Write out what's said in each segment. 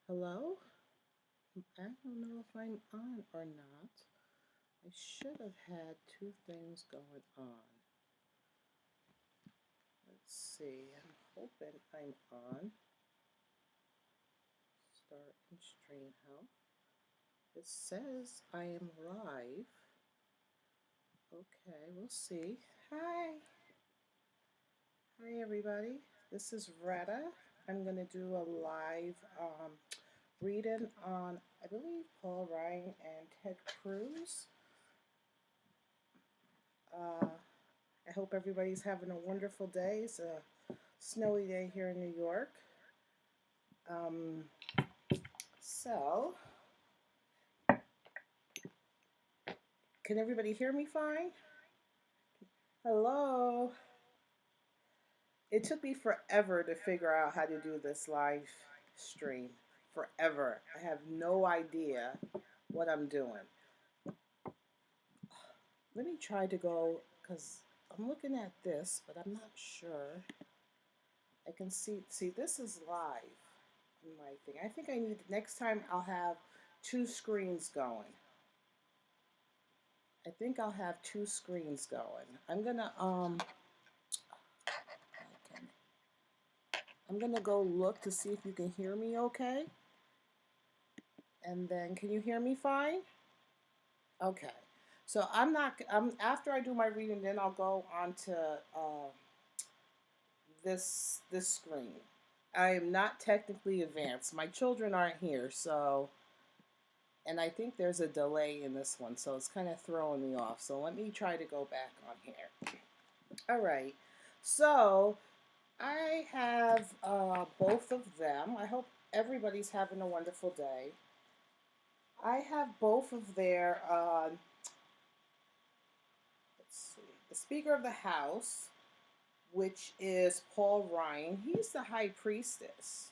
Hello? I don't know if I'm on or not. I should have had two things going on. Let's see. I'm hoping I'm on. Start and stream help. It says I am live. Okay, we'll see. Hi. Hi, everybody. This is Retta. I'm going to do a live reading on, I believe, Paul Ryan and Ted Cruz. I hope everybody's having a wonderful day. It's a snowy day here in New York. Um, so, can everybody hear me fine? Hello? It took me forever to figure out how to do this live stream. Forever. I have no idea what I'm doing. Let me try to go, because I'm looking at this, but I'm not sure. I can see, this is live on my thing. I think I need, next time I'll have two screens going. I think I'll have two screens going. I'm gonna go look to see if you can hear me okay. And then, can you hear me fine? Okay. So after I do my reading, then I'll go on to this screen. I am not technically advanced. My children aren't here, so, and I think there's a delay in this one, so it's kind of throwing me off. So let me try to go back on here. All right. So I have both of them. I hope everybody's having a wonderful day. I have both of their, let's see, the Speaker of the House, which is Paul Ryan. He's the High Priestess.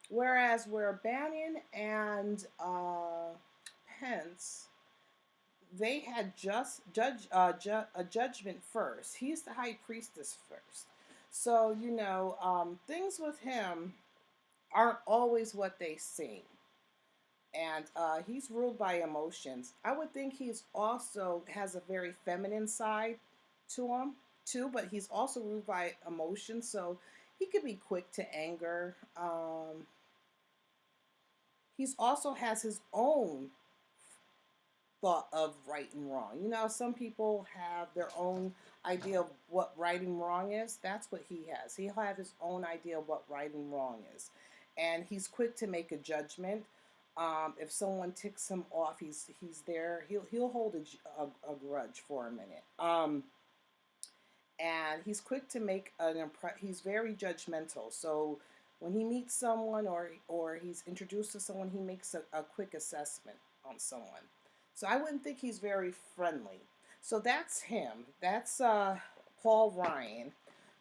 Whereas where Bannon and Pence, they had just a judgment first. He's the High Priestess first. So, things with him aren't always what they seem. And he's ruled by emotions. I would think he's also has a very feminine side to him too, but he's also ruled by emotions, so he could be quick to anger. He's also has his own thought of right and wrong. Some people have their own idea of what right and wrong is. That's what he has. He'll have his own idea of what right and wrong is. And he's quick to make a judgment. If someone ticks him off, he's there. He'll hold a grudge for a minute. And he's quick to make an impression. He's very judgmental. So when he meets someone or he's introduced to someone, he makes a quick assessment on someone. So I wouldn't think he's very friendly. So that's him. That's Paul Ryan.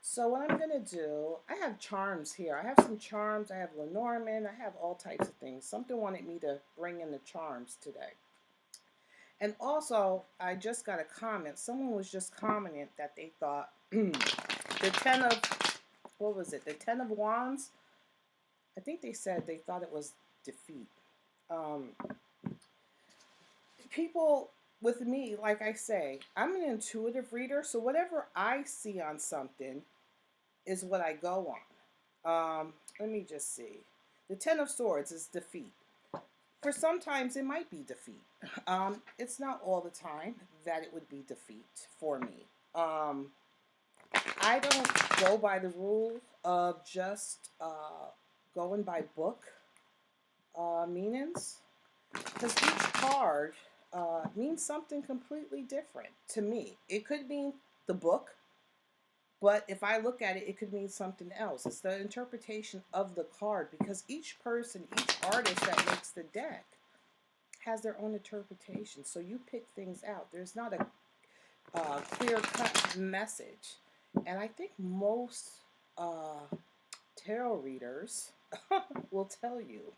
So what I'm going to do, I have charms here. I have some charms. I have Lenormand. I have all types of things. Something wanted me to bring in the charms today. And also, I just got a comment. Someone was just commenting that they thought the 10 of, what was it? The 10 of Wands? I think they said they thought it was defeat. People with me, like I say, I'm an intuitive reader, so whatever I see on something is what I go on. Let me just see. The 10 of Swords is defeat. For sometimes it might be defeat. It's not all the time that it would be defeat for me. I don't go by the rule of just going by book meanings, because each card means something completely different to me. It could mean the book, but if I look at it, it could mean something else. It's the interpretation of the card, because each person, each artist that makes the deck has their own interpretation. So you pick things out. There's not a clear-cut message. And I think most tarot readers will tell you.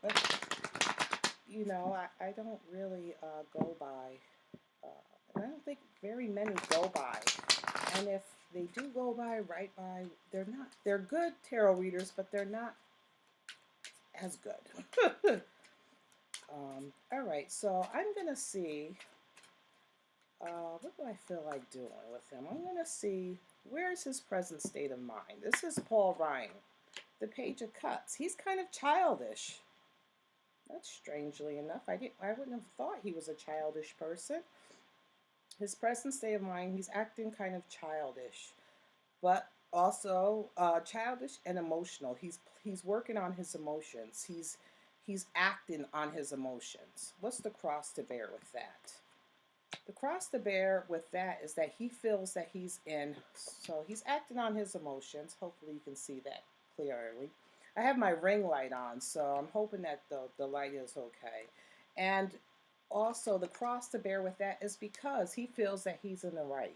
I don't really go by, and I don't think very many go by. And if they do go by, right by, they're good tarot readers, but they're not as good. All right, so I'm going to see, what do I feel like doing with him? I'm going to see, where's his present state of mind? This is Paul Ryan, the Page of Cups. He's kind of childish. That's strangely enough. I wouldn't have thought he was a childish person. His present state of mind, he's acting kind of childish, but also childish and emotional. He's working on his emotions. He's acting on his emotions. What's the cross to bear with that? The cross to bear with that is that he feels that so he's acting on his emotions. Hopefully you can see that clearly. I have my ring light on, so I'm hoping that the light is okay. And also the cross to bear with that is because he feels that he's in the right.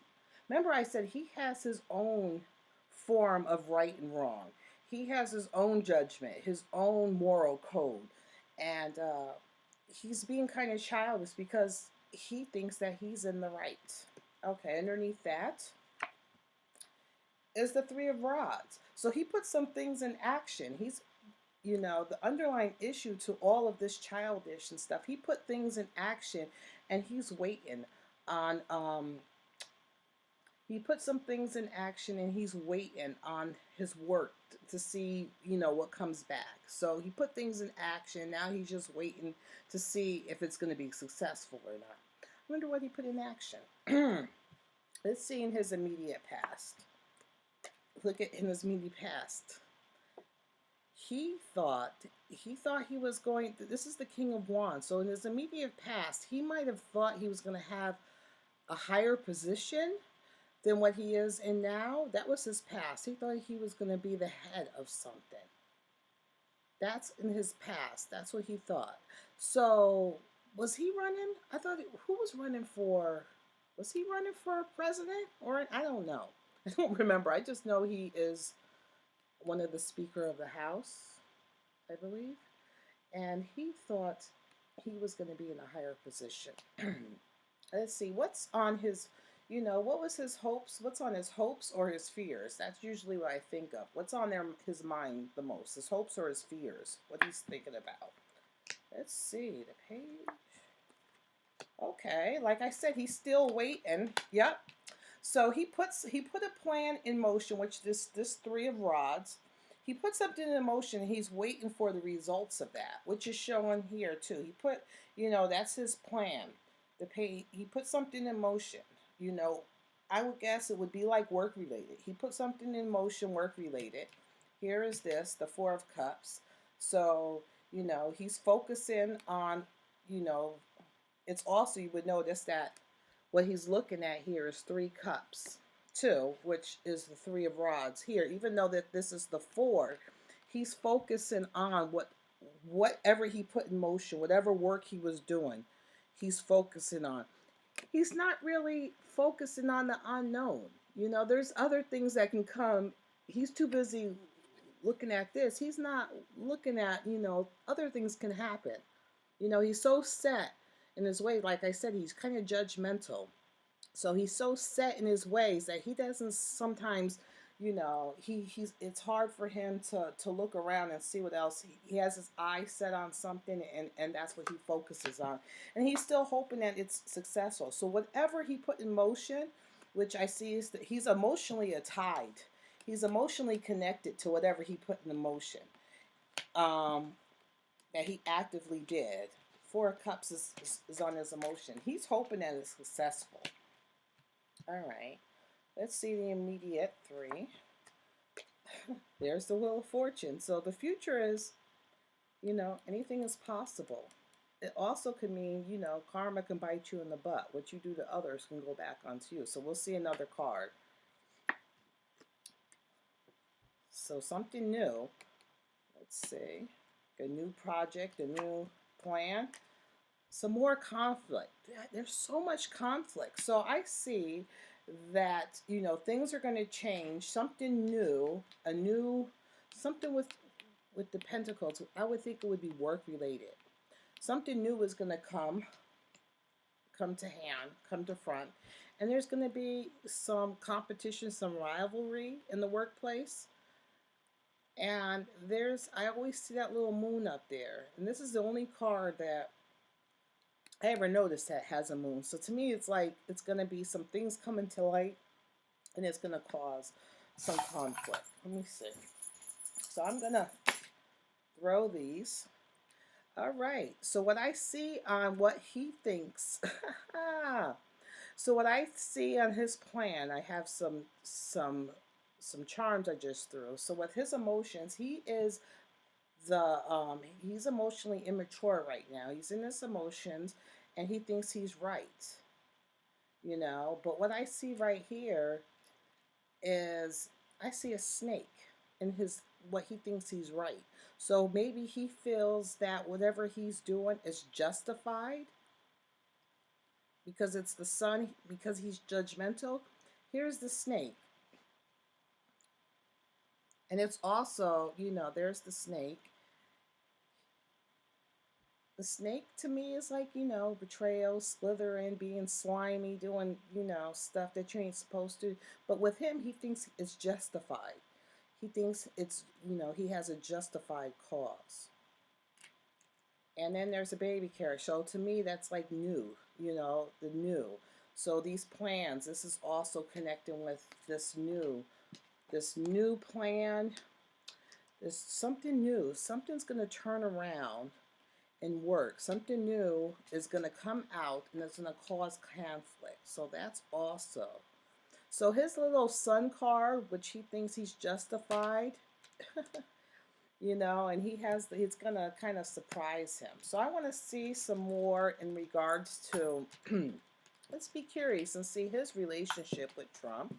Remember I said he has his own form of right and wrong. He has his own judgment, his own moral code. And he's being kind of childish because he thinks that he's in the right. Okay, underneath that is the Three of Rods. So he puts some things in action. The underlying issue to all of this childish and stuff, he put things in action and he's waiting on, he put some things in action and he's waiting on his work to see, what comes back. So he put things in action. Now he's just waiting to see if it's going to be successful or not. I wonder what he put in action. Let's see in his immediate past. Look at in his immediate past. He thought he was going. This is the King of Wands. So in his immediate past, he might have thought he was going to have a higher position than what he is in now. That was his past. He thought he was going to be the head of something. That's in his past. That's what he thought. So was he running? I thought, who was running for? Was he running for president? Or I don't know. I don't remember. I just know he is one of the Speaker of the House, I believe. And he thought he was going to be in a higher position. Let's see, what's on his, what was his hopes? What's on his hopes or his fears? That's usually what I think of. What's on his mind the most? His hopes or his fears? What he's thinking about. Let's see, the page. Okay, like I said, he's still waiting. Yep. So he put a plan in motion, which this Three of Rods. He put something in motion. And he's waiting for the results of that, which is showing here too. He put, that's his plan. He put something in motion. I would guess it would be like work related. He put something in motion, work related. Here is this, the Four of Cups. So, he's focusing on, it's also, you would notice that what he's looking at here is 3 cups, 2, which is the 3 of rods here. Even though that this is the 4, he's focusing on whatever he put in motion, whatever work he was doing, he's focusing on. He's not really focusing on the unknown. There's other things that can come. He's too busy looking at this. He's not looking at, other things can happen. He's so set in his way. Like I said, he's kind of judgmental. So he's so set in his ways that he doesn't sometimes, it's hard for him to look around and see what else. He has his eye set on something and that's what he focuses on. And he's still hoping that it's successful. So whatever he put in motion, which I see is that he's emotionally tied. He's emotionally connected to whatever he put in motion that he actively did. 4 of Cups is on his emotion. He's hoping that it's successful. All right. Let's see the immediate 3. There's the Wheel of Fortune. So the future is, anything is possible. It also could mean, karma can bite you in the butt. What you do to others can go back onto you. So we'll see another card. So something new. Let's see. A new project, a new plan. Some more conflict. There's so much conflict. So I see that, things are going to change. Something new, something with the Pentacles. I would think it would be work related. Something new is going to come to hand, come to front. And there's going to be some competition, some rivalry in the workplace. And I always see that little moon up there. And this is the only card that I ever noticed that has a moon. So to me, it's like it's going to be some things coming to light, and it's going to cause some conflict. Let me see. So I'm going to throw these. All right. So what I see on what he thinks. So what I see on his plan, I have some charms I just threw. So with his emotions, he's emotionally immature right now. He's in his emotions and he thinks he's right. But what I see right here is I see a snake in his what he thinks he's right. So maybe he feels that whatever he's doing is justified because it's the sun, because he's judgmental. Here's the snake. And it's also, there's the snake. The snake to me is like, betrayal, slithering, being slimy, doing, stuff that you ain't supposed to. But with him, he thinks it's justified. He thinks it's, he has a justified cause. And then there's a baby carriage. So to me, that's like new, the new. So these plans, this is also connecting with this new plan. There's something new. Something's going to turn around and work. Something new is going to come out and it's going to cause conflict. So that's also. So his little sun card, which he thinks he's justified, and it's going to kind of surprise him. So I want to see some more in regards to, let's be curious and see his relationship with Trump.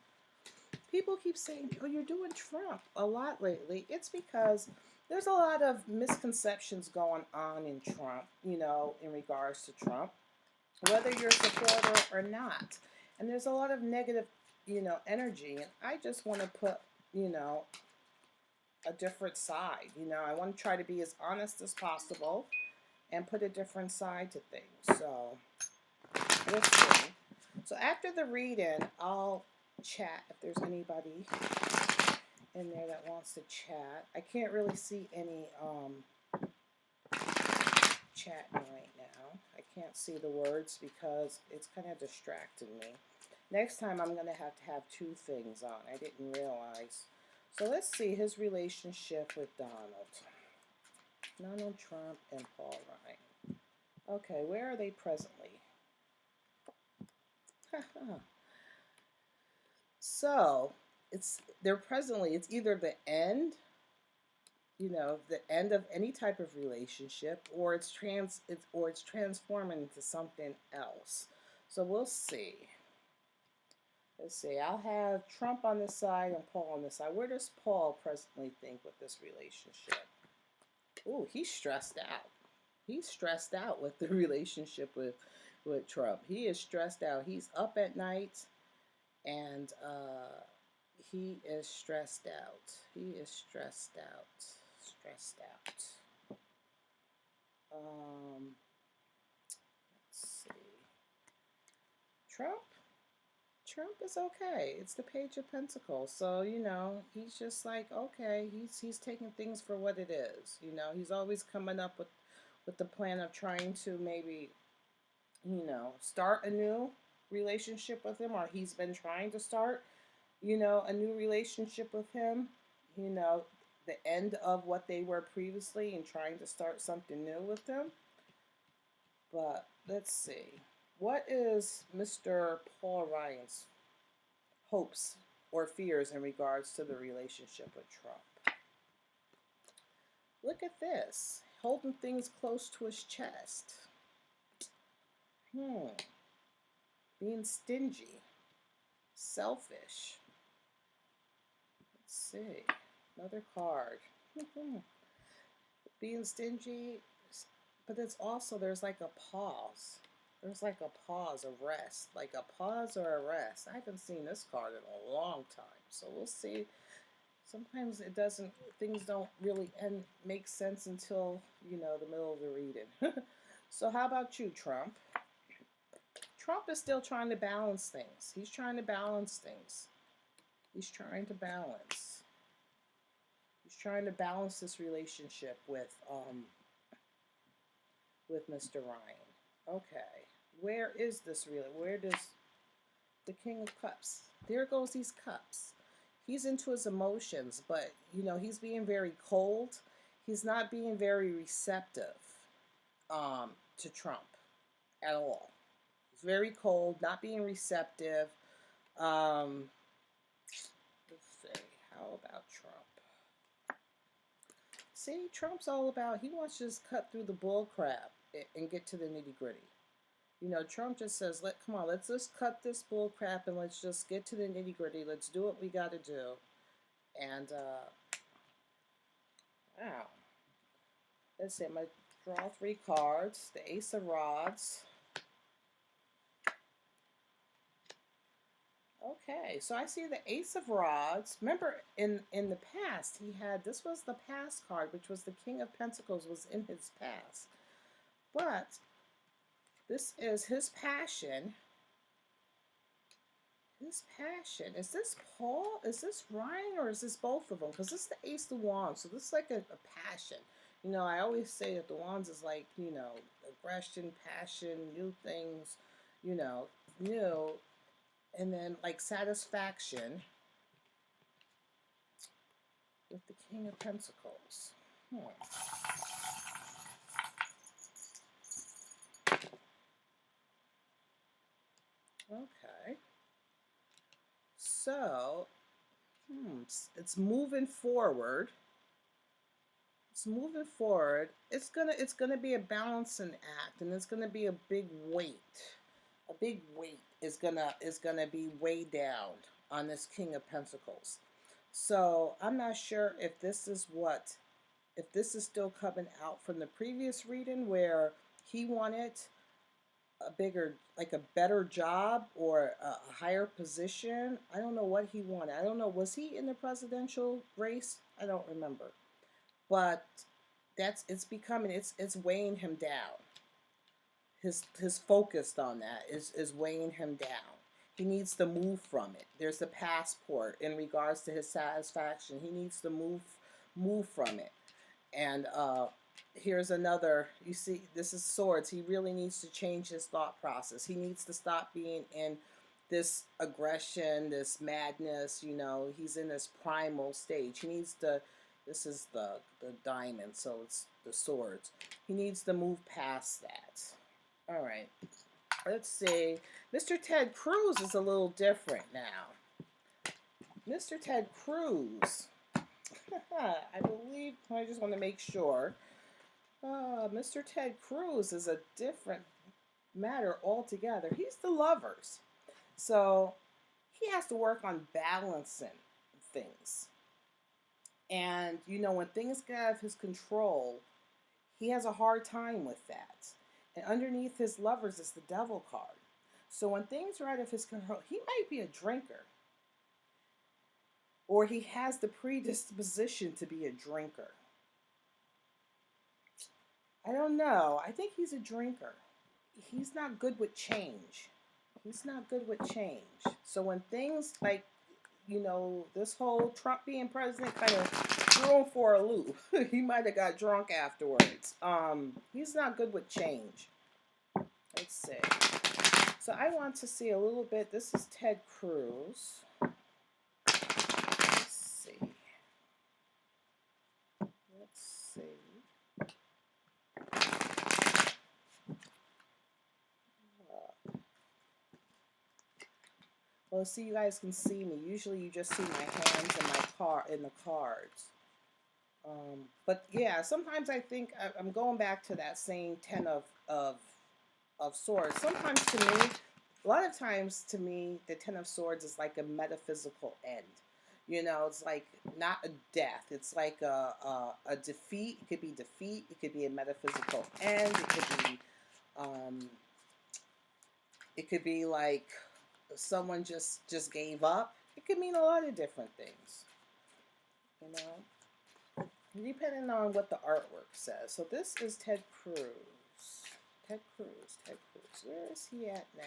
People keep saying, oh, you're doing Trump a lot lately. It's because there's a lot of misconceptions going on in Trump, in regards to Trump, whether you're a supporter or not. And there's a lot of negative, energy. And I just want to put, a different side. I want to try to be as honest as possible and put a different side to things. So, we'll see. So after the reading, I'll chat if there's anybody in there that wants to chat. I can't really see any chatting right now. I can't see the words because it's kind of distracting me. Next time I'm going to have two things on. I didn't realize. So let's see his relationship with Donald Trump and Paul Ryan. Okay, where are they presently? So it's either the end, the end of any type of relationship, or it's transforming into something else. So we'll see. Let's see. I'll have Trump on this side and Paul on this side. Where does Paul presently think with this relationship? Ooh, he's stressed out. He's stressed out with the relationship with Trump. He is stressed out. He's up at night, and he is stressed out. He is stressed out. Stressed out. Let's see. Trump? Trump is okay. It's the Page of Pentacles. So, he's just like, okay, he's taking things for what it is. He's always coming up with the plan of trying to maybe, start a new relationship with him, or he's been trying to start, a new relationship with him, the end of what they were previously and trying to start something new with him. But let's see. What is Mr. Paul Ryan's hopes or fears in regards to the relationship with Trump? Look at this. Holding things close to his chest. Being stingy. Selfish. Let's see. Another card. Being stingy, but there's like a pause. There's like a pause, a rest. Like a pause or a rest. I haven't seen this card in a long time. So we'll see. Sometimes things don't really make sense until, the middle of the reading. So how about you, Trump? Trump is still trying to balance things. He's trying to balance things. He's trying to balance. He's trying to balance this relationship with Mr. Ryan. Okay. Where is this really? Where does the King of Cups? There goes these cups. He's into his emotions, but he's being very cold. He's not being very receptive to Trump at all. He's very cold, not being receptive. Um, let's see. How about Trump? See, Trump's all about, he wants to just cut through the bull crap and get to the nitty gritty. Trump just says, come on, let's just cut this bull crap and let's just get to the nitty gritty. Let's do what we got to do. And, wow. Let's see, I'm going to draw 3 cards. The Ace of Rods. Okay, so I see the Ace of Rods. Remember, in the past, this was the past card, which was the King of Pentacles was in his past. But this is his passion. His passion. Is this Paul? Is this Ryan? Or is this both of them? Because this is the Ace of Wands. So this is like a passion. I always say that the Wands is like, aggression, passion, new things, new. And then like satisfaction with the King of Pentacles. Okay. So, it's moving forward. It's moving forward. It's gonna be a balancing act, and it's gonna be a big weight. A big weight is gonna be way down on this King of Pentacles. So I'm not sure if this is still coming out from the previous reading where he wanted like a better job or a higher position. I don't know what he wanted. I don't know. Was he in the presidential race? I don't remember. But it's weighing him down. His focus on that is weighing him down. He needs to move from it. There's the passport in regards to his satisfaction. He needs to move from it. And here's another, you see, this is swords. He really needs to change his thought process. He needs to stop being in this aggression, this madness. He's in this primal stage. He needs to, this is the diamond, so it's the swords. He needs to move past that. All right. Let's see. Mr. Ted Cruz is a little different now. Mr. Ted Cruz. I believe, I just want to make sure. Mr. Ted Cruz is a different matter altogether. He's the lovers. So he has to work on balancing things. And, when things get out of his control, he has a hard time with that. And underneath his lovers is the devil card. So when things are out of his control, he might be a drinker. Or he has the predisposition to be a drinker. I don't know. I think he's a drinker. He's not good with change. He's not good with change. So when things like, this whole Trump being president kind of threw him for a loop. He might have got drunk afterwards. He's not good with change. Let's see. So I want to see a little bit. This is Ted Cruz. Let's see. Let's see. Well, see, you guys can see me. Usually you just see my hands in the cards. But yeah, sometimes I think I'm going back to that same 10 of swords. Sometimes to me, a lot of times to me, the 10 of swords is like a metaphysical end. It's like not a death. It's like a defeat. It could be defeat. It could be a metaphysical end. It could be like someone just gave up. It could mean a lot of different things. Depending on what the artwork says. So this is Ted Cruz. Ted Cruz. Where is he at now?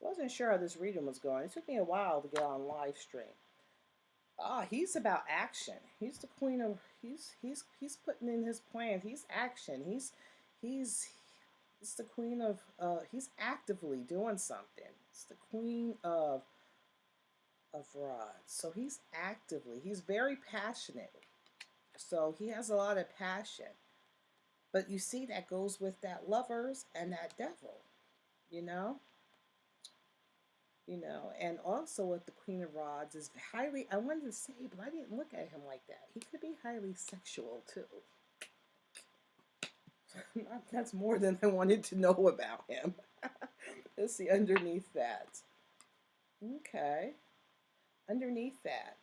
Wasn't sure how this reading was going. It took me a while to get on live stream. He's about action. He's the queen of. He's putting in his plans. He's action. It's the queen of, he's actively doing something. It's the queen of rods. So he's very passionate. So he has a lot of passion. But you see, that goes with that lovers and that devil, you know? And also with the Queen of Rods is highly, I wanted to say, but I didn't look at him like that. He could be highly sexual too. That's more than I wanted to know about him. Let's see underneath that. Okay. Underneath that,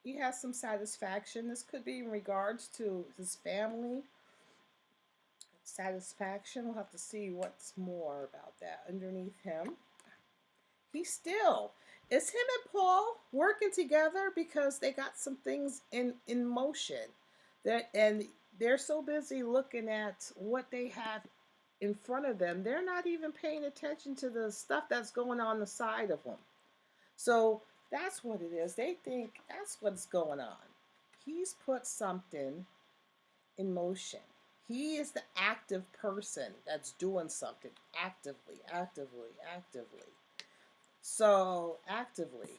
he has some satisfaction. This could be in regards to his family. Satisfaction. We'll have to see what's more about that. Underneath him, it's him and Paul working together because they got some things in motion. And they're so busy looking at what they have in front of them, they're not even paying attention to the stuff that's going on the side of them. So that's what it is. They think that's what's going on. He's put something in motion. He is the active person that's doing something actively, actively, actively. So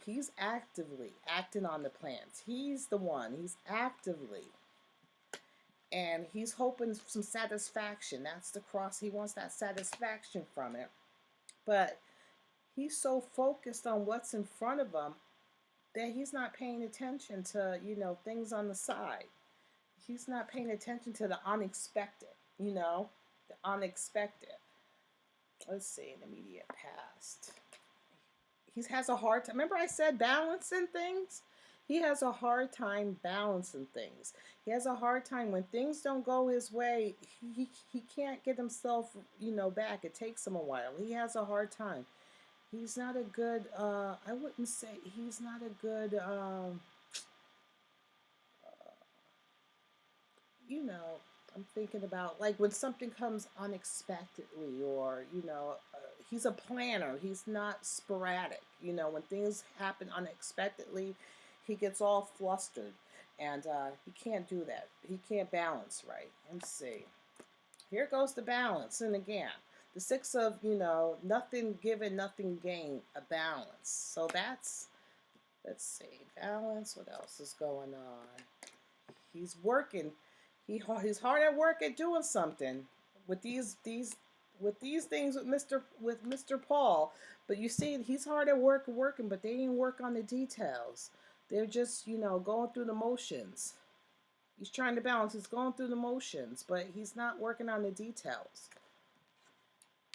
he's actively acting on the plans. He's the one. He's actively, and he's hoping some satisfaction. That's the cross. He wants that satisfaction from it. But he's so focused on what's in front of him that he's not paying attention to, things on the side. He's not paying attention to the unexpected, the unexpected. Let's see, in the immediate past. He has a hard time. Remember I said balancing things? He has a hard time balancing things. He has a hard time when things don't go his way. He can't get himself, back. It takes him a while. He has a hard time. He's not a good, I wouldn't say, he's not a good, I'm thinking about like when something comes unexpectedly, or he's a planner. He's not sporadic. When things happen unexpectedly, he gets all flustered, and he can't do that. He can't balance right. Let's see. Here goes the balance, and again, the six of nothing given, nothing gained, a balance. So let's see, balance. What else is going on? He's working. He's hard at work at doing something with these things with Mr. Paul. But you see, he's hard at work working, but they didn't work on the details. They're just going through the motions. He's trying to balance. He's going through the motions, but he's not working on the details.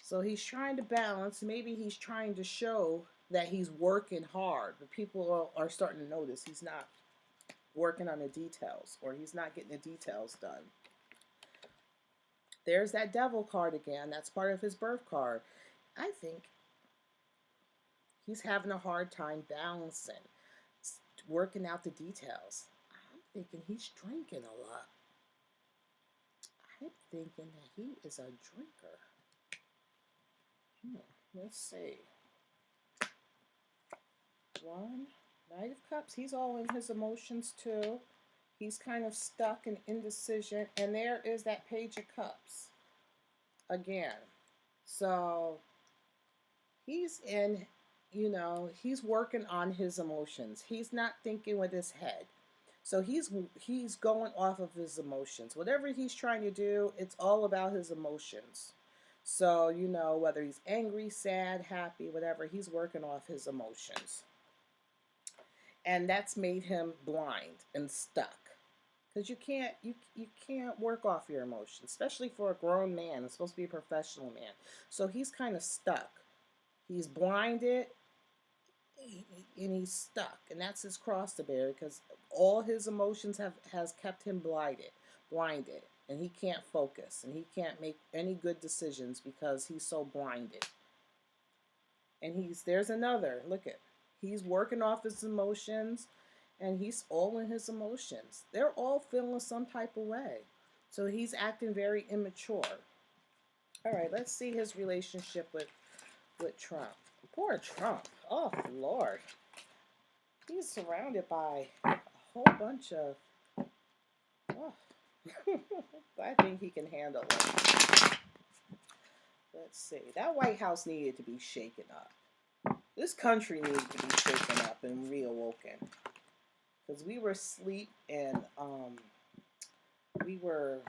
So he's trying to balance. Maybe he's trying to show that he's working hard, but people are starting to notice he's not working on the details, or he's not getting the details done. There's that devil card again. That's part of his birth card. I think he's having a hard time balancing, working out the details. I'm thinking he's drinking a lot. I'm thinking that he is a drinker. Let's see. One, Knight of Cups. He's all in his emotions too. He's kind of stuck in indecision. And there is that Page of Cups again. So he's in, he's working on his emotions. He's not thinking with his head. So he's going off of his emotions. Whatever he's trying to do, it's all about his emotions. So, whether he's angry, sad, happy, whatever, he's working off his emotions. And that's made him blind and stuck. Because you can't work off your emotions, especially for a grown man. It's supposed to be a professional man. So he's kind of stuck. He's blinded and he's stuck. And that's his cross to bear, because all his emotions has kept him blinded. And he can't focus, and he can't make any good decisions because he's so blinded. And there's another, look at, he's working off his emotions, and he's all in his emotions. They're all feeling some type of way. So he's acting very immature. All right, let's see his relationship with Trump. Poor Trump. Oh, Lord. He's surrounded by a whole bunch of... Oh. I think he can handle it. Let's see. That White House needed to be shaken up. This country needed to be shaken up and reawoken. Because we were asleep and we were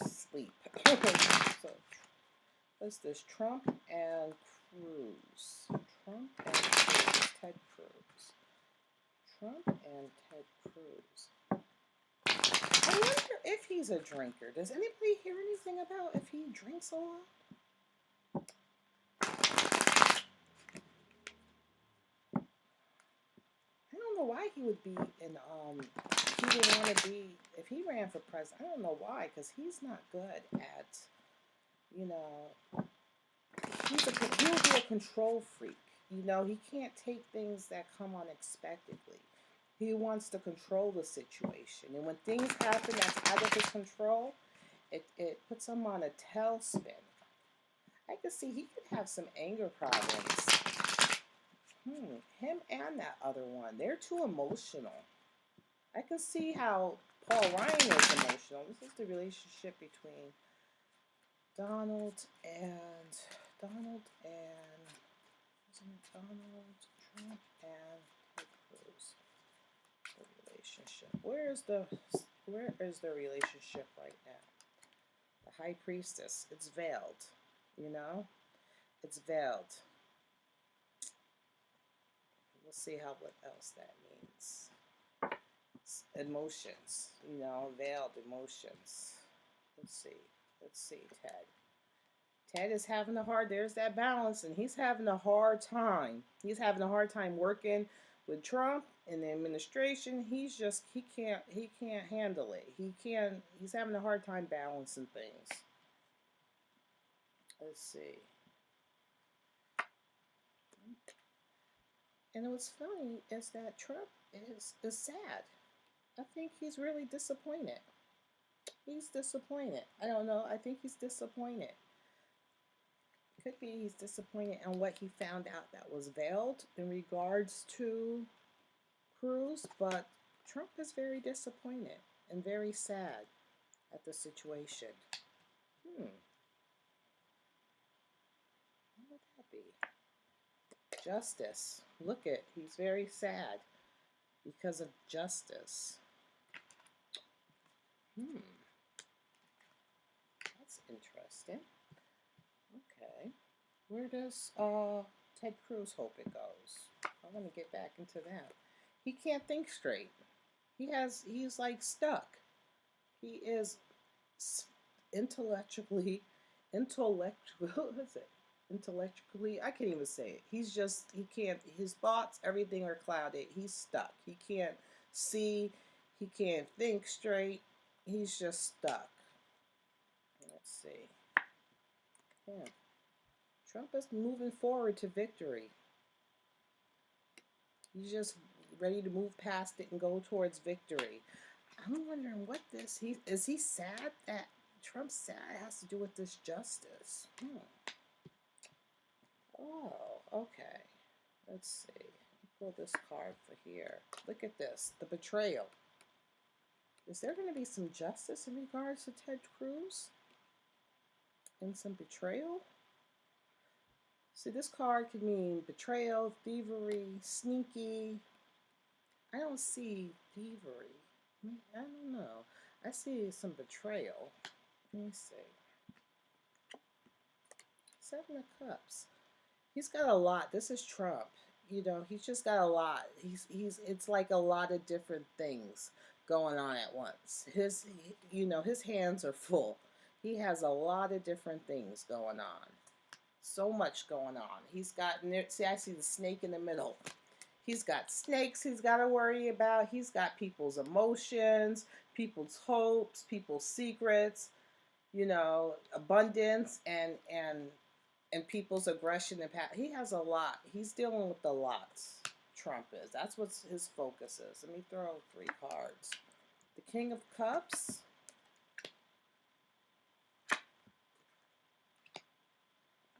asleep. So what's this? Trump and Cruz. Trump and Cruz. Ted Cruz. Trump and Ted Cruz. I wonder if he's a drinker. Does anybody hear anything about if he drinks a lot? I don't know why he would be in, he would want to be, if he ran for president, I don't know why, because he's not good at, you know, he'll be a control freak. You know, he can't take things that come unexpectedly. He wants to control the situation. And when things happen that's out of his control, it puts him on a tailspin. I can see he could have some anger problems. Him and that other one, they're too emotional. I can see how Paul Ryan is emotional. This is the relationship between Donald and Donald Trump and Ted Cruz. The relationship. Where is the relationship right now? The high priestess. It's veiled. You know? It's veiled. We'll see what else that means. Emotions, you know, veiled emotions. Let's see, Ted. Ted is having there's that balance, and he's having a hard time. He's having a hard time working with Trump and the administration. He can't handle it. He's having a hard time balancing things. Let's see. And what's funny is that Trump is sad. I think he's really disappointed. He's disappointed. I don't know. I think he's disappointed. Could be he's disappointed in what he found out that was veiled in regards to Cruz, but Trump is very disappointed and very sad at the situation. What would that be? Justice. Look it. He's very sad because of justice. That's interesting. Okay. Where does Ted Cruz hope it goes? I want to get back into that. He can't think straight. He's like stuck. He is intellectually, what's it? Intellectually, I can't even say it. He can't, his thoughts, everything are clouded. He's stuck. He can't see, he can't think straight. He's just stuck. Let's see. Yeah. Trump is moving forward to victory. He's just ready to move past it and go towards victory. I'm wondering what is he sad that Trump's sad has to do with this justice? Oh, okay. Let's see. Pull this card for here. Look at this. The betrayal. Is there going to be some justice in regards to Ted Cruz? And some betrayal? See, this card could mean betrayal, thievery, sneaky. I don't see thievery. I don't know. I see some betrayal. Let me see. Seven of Cups. He's got a lot. This is Trump. You know, he's just got a lot. It's like a lot of different things going on at once. His hands are full. He has a lot of different things going on. So much going on. He's got, see, I see the snake in the middle. He's got snakes he's got to worry about. He's got people's emotions, people's hopes, people's secrets, you know, abundance and people's aggression and power. He has a lot. He's dealing with a lot. Trump is. That's what his focus is. Let me throw 3 cards. The King of Cups.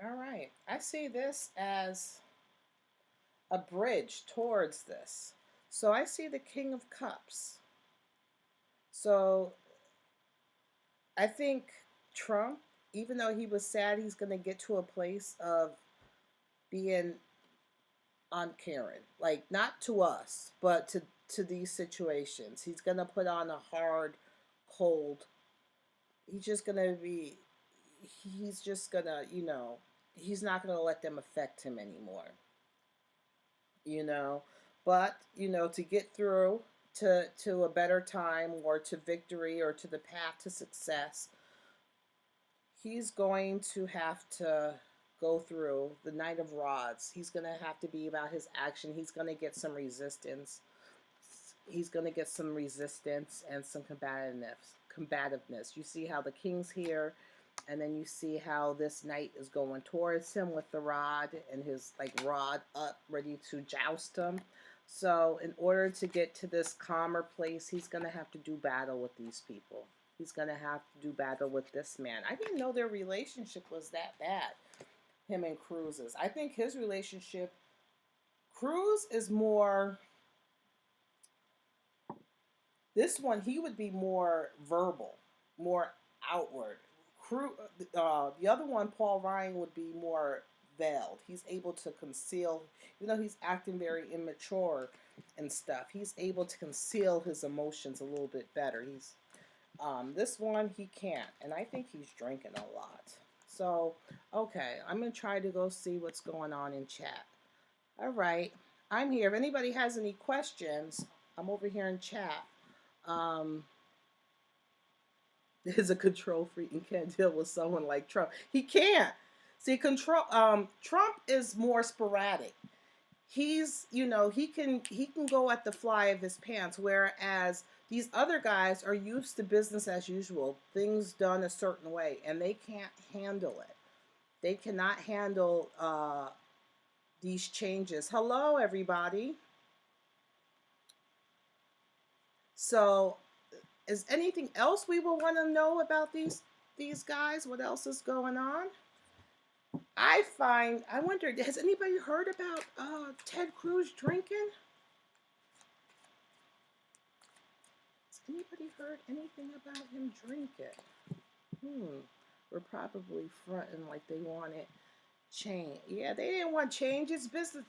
All right. I see this as a bridge towards this. So I see the King of Cups. So I think Trump, even though he was sad, he's going to get to a place of being on Karen, like not to us, but to these situations. He's going to put on a hard, cold. He's just going to be. He's just going to, he's not going to let them affect him anymore. You know, but to get through to a better time or to victory or to the path to success, he's going to have to go through the Knight of Rods. He's going to have to be about his action. He's going to get some resistance. He's going to get some resistance and some combativeness. You see how the king's here, and then you see how this knight is going towards him with the rod and his rod up, ready to joust him. So in order to get to this calmer place, he's going to have to do battle with these people. He's going to have to do battle with this man. I didn't know their relationship was that bad, him and Cruz's. I think his relationship, Cruz is more, this one, he would be more verbal, more outward. The other one, Paul Ryan, would be more veiled. He's able to conceal, even though he's acting very immature and stuff, he's able to conceal his emotions a little bit better. This one, he can't, and I think he's drinking a lot. So, okay, I'm going to try to go see what's going on in chat. All right, I'm here. If anybody has any questions, I'm over here in chat. Is a control freak and can't deal with someone like Trump. He can't. See, Trump is more sporadic. He's, he can go at the fly of his pants, whereas these other guys are used to business as usual, things done a certain way, and they can't handle it. They cannot handle these changes. Hello, everybody. So, is anything else we will want to know about these guys? What else is going on? I wonder, has anybody heard about Ted Cruz drinking? Has anybody heard anything about him drinking? We're probably fronting like they wanted change. Yeah, they didn't want change. It's business.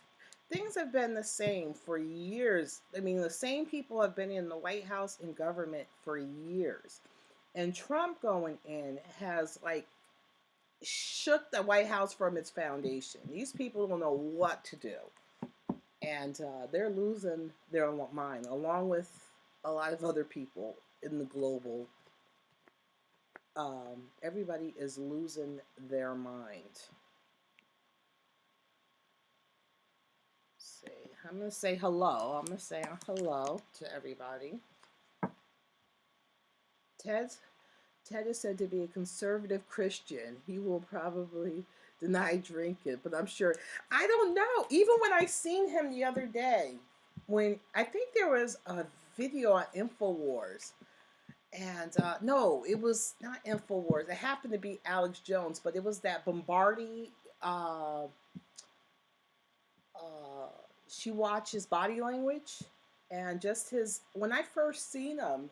Things have been the same for years. I mean, the same people have been in the White House and government for years. And Trump going in has shook the White House from its foundation. These people don't know what to do. And they're losing their mind, along with a lot of other people in the global. Everybody is losing their mind. I'm going to say hello. I'm going to say hello to everybody. Ted is said to be a conservative Christian. He will probably deny drinking, but I'm sure. I don't know. Even when I seen him the other day, when I think there was a video on InfoWars, and no, it was not InfoWars. It happened to be Alex Jones, but it was that Bombardi. She watches body language, and just when I first seen him,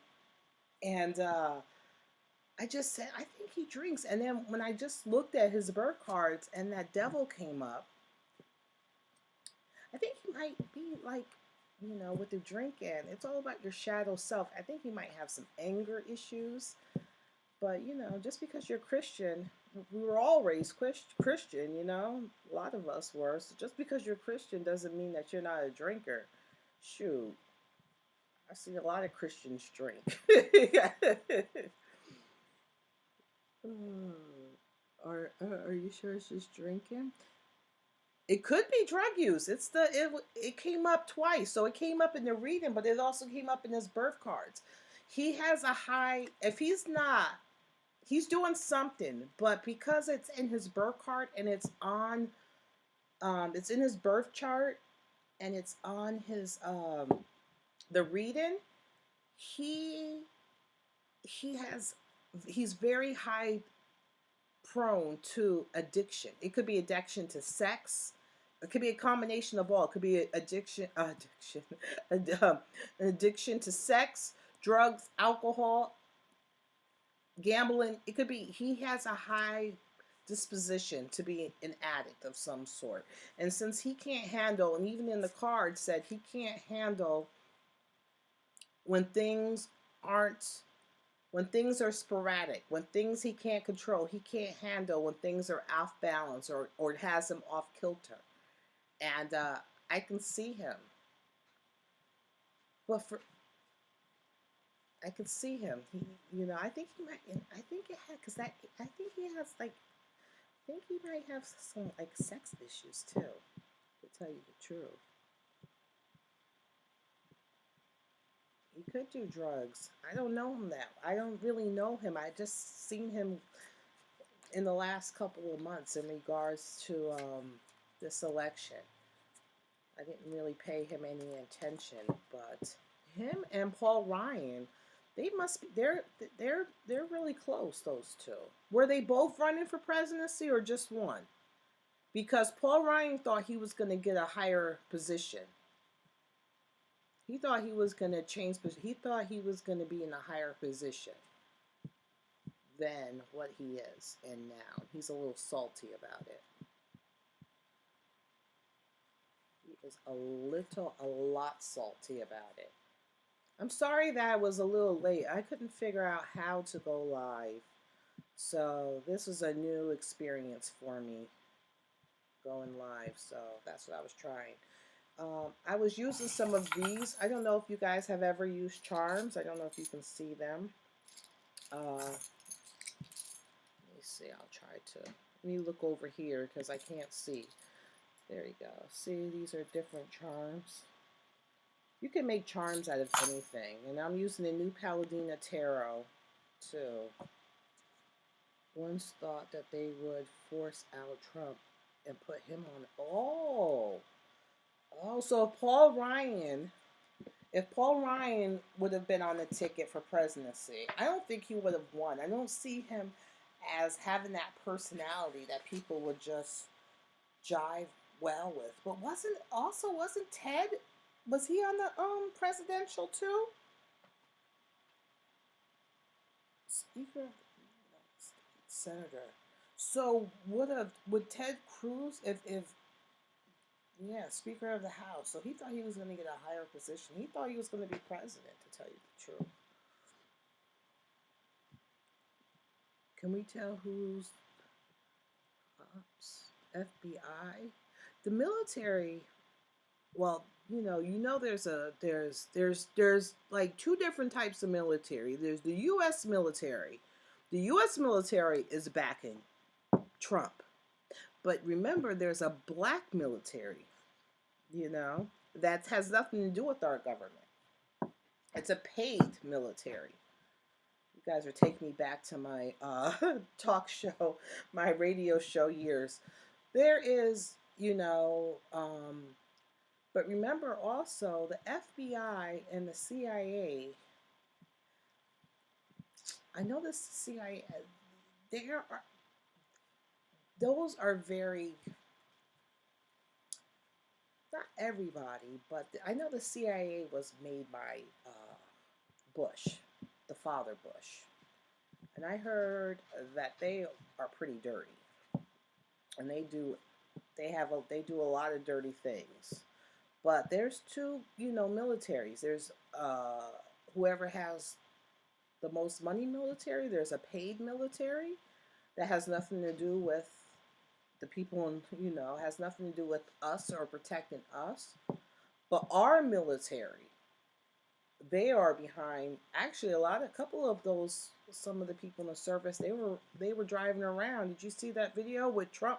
and I just said, I think he drinks. And then when I just looked at his birth cards and that devil came up, I think he might be with the drinking, it's all about your shadow self. I think he might have some anger issues. But, just because you're Christian, we were all raised Christian, a lot of us were. So just because you're Christian doesn't mean that you're not a drinker. Shoot. I see a lot of Christians drink. Are you sure it's just drinking? It could be drug use. It came up twice. So it came up in the reading, but it also came up in his birth cards. He has a high, if he's not, he's doing something, but because it's in his birth card and it's in his birth chart and it's on his, the reading, he's very high prone to addiction. It could be addiction to sex. It could be a combination of all. It could be an addiction to sex, drugs, alcohol, gambling. It could be he has a high disposition to be an addict of some sort. And since he can't handle, and even in the card said he can't handle when things aren't, when things are sporadic, when things he can't control, he can't handle when things are off balance, or it has him off kilter. And I can see him. But for I can see him. He, I think he might. I think it had because that. I think he has like. I think he might have some like sex issues too. To tell you the truth, he could do drugs. I don't know him that. I don't really know him. I just seen him in the last couple of months in regards to this election. I didn't really pay him any attention, but him and Paul Ryan, they must be they're really close, those two. Were they both running for presidency or just one? Because Paul Ryan thought he was going to get a higher position. He thought he was going to change, he thought he was going to be in a higher position than what he is in now. He's a little salty about it. He is a lot salty about it. I'm sorry that I was a little late. I couldn't figure out how to go live. So this was a new experience for me, going live. So that's what I was trying. I was using some of these. I don't know if you guys have ever used charms. I don't know if you can see them. Let me see. I'll try to. Let me look over here because I can't see. There you go. See, these are different charms. You can make charms out of anything. And I'm using the new Paladina Tarot, too. Once thought that they would force out Trump and put him on. So if Paul Ryan would have been on the ticket for presidency, I don't think he would have won. I don't see him as having that personality that people would just jive well with. But wasn't Ted? Was he on the presidential too? Speaker, no, senator. So would Ted Cruz if yeah, Speaker of the House. So he thought he was going to get a higher position. He thought he was going to be president, to tell you the truth. Can we tell who's ops? FBI? The military. Well, there's like two different types of military. There's the U.S. military. The U.S. military is backing Trump. But remember, there's a black military, that has nothing to do with our government. It's a paid military. You guys are taking me back to my talk show, my radio show years. There is, but remember also the FBI and the CIA. I know the CIA. Those are very, not everybody, but I know the CIA was made by Bush, the father Bush, and I heard that they are pretty dirty, and they do a lot of dirty things. But there's two, militaries. There's whoever has the most money military. There's a paid military that has nothing to do with the people, and has nothing to do with us or protecting us. But our military, they are behind. Actually, a couple of those, some of the people in the service, they were driving around. Did you see that video with Trump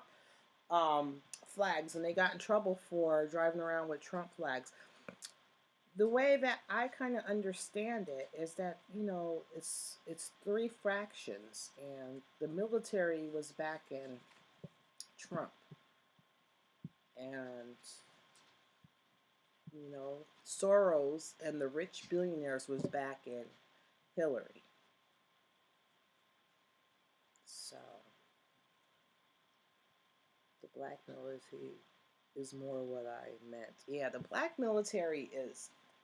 flags, and they got in trouble for driving around with Trump flags? The way that I kind of understand it is that it's three fractions, and the military was backing Trump, and Soros and the rich billionaires was backing Hillary. So the black military is more what I meant. Yeah, the black military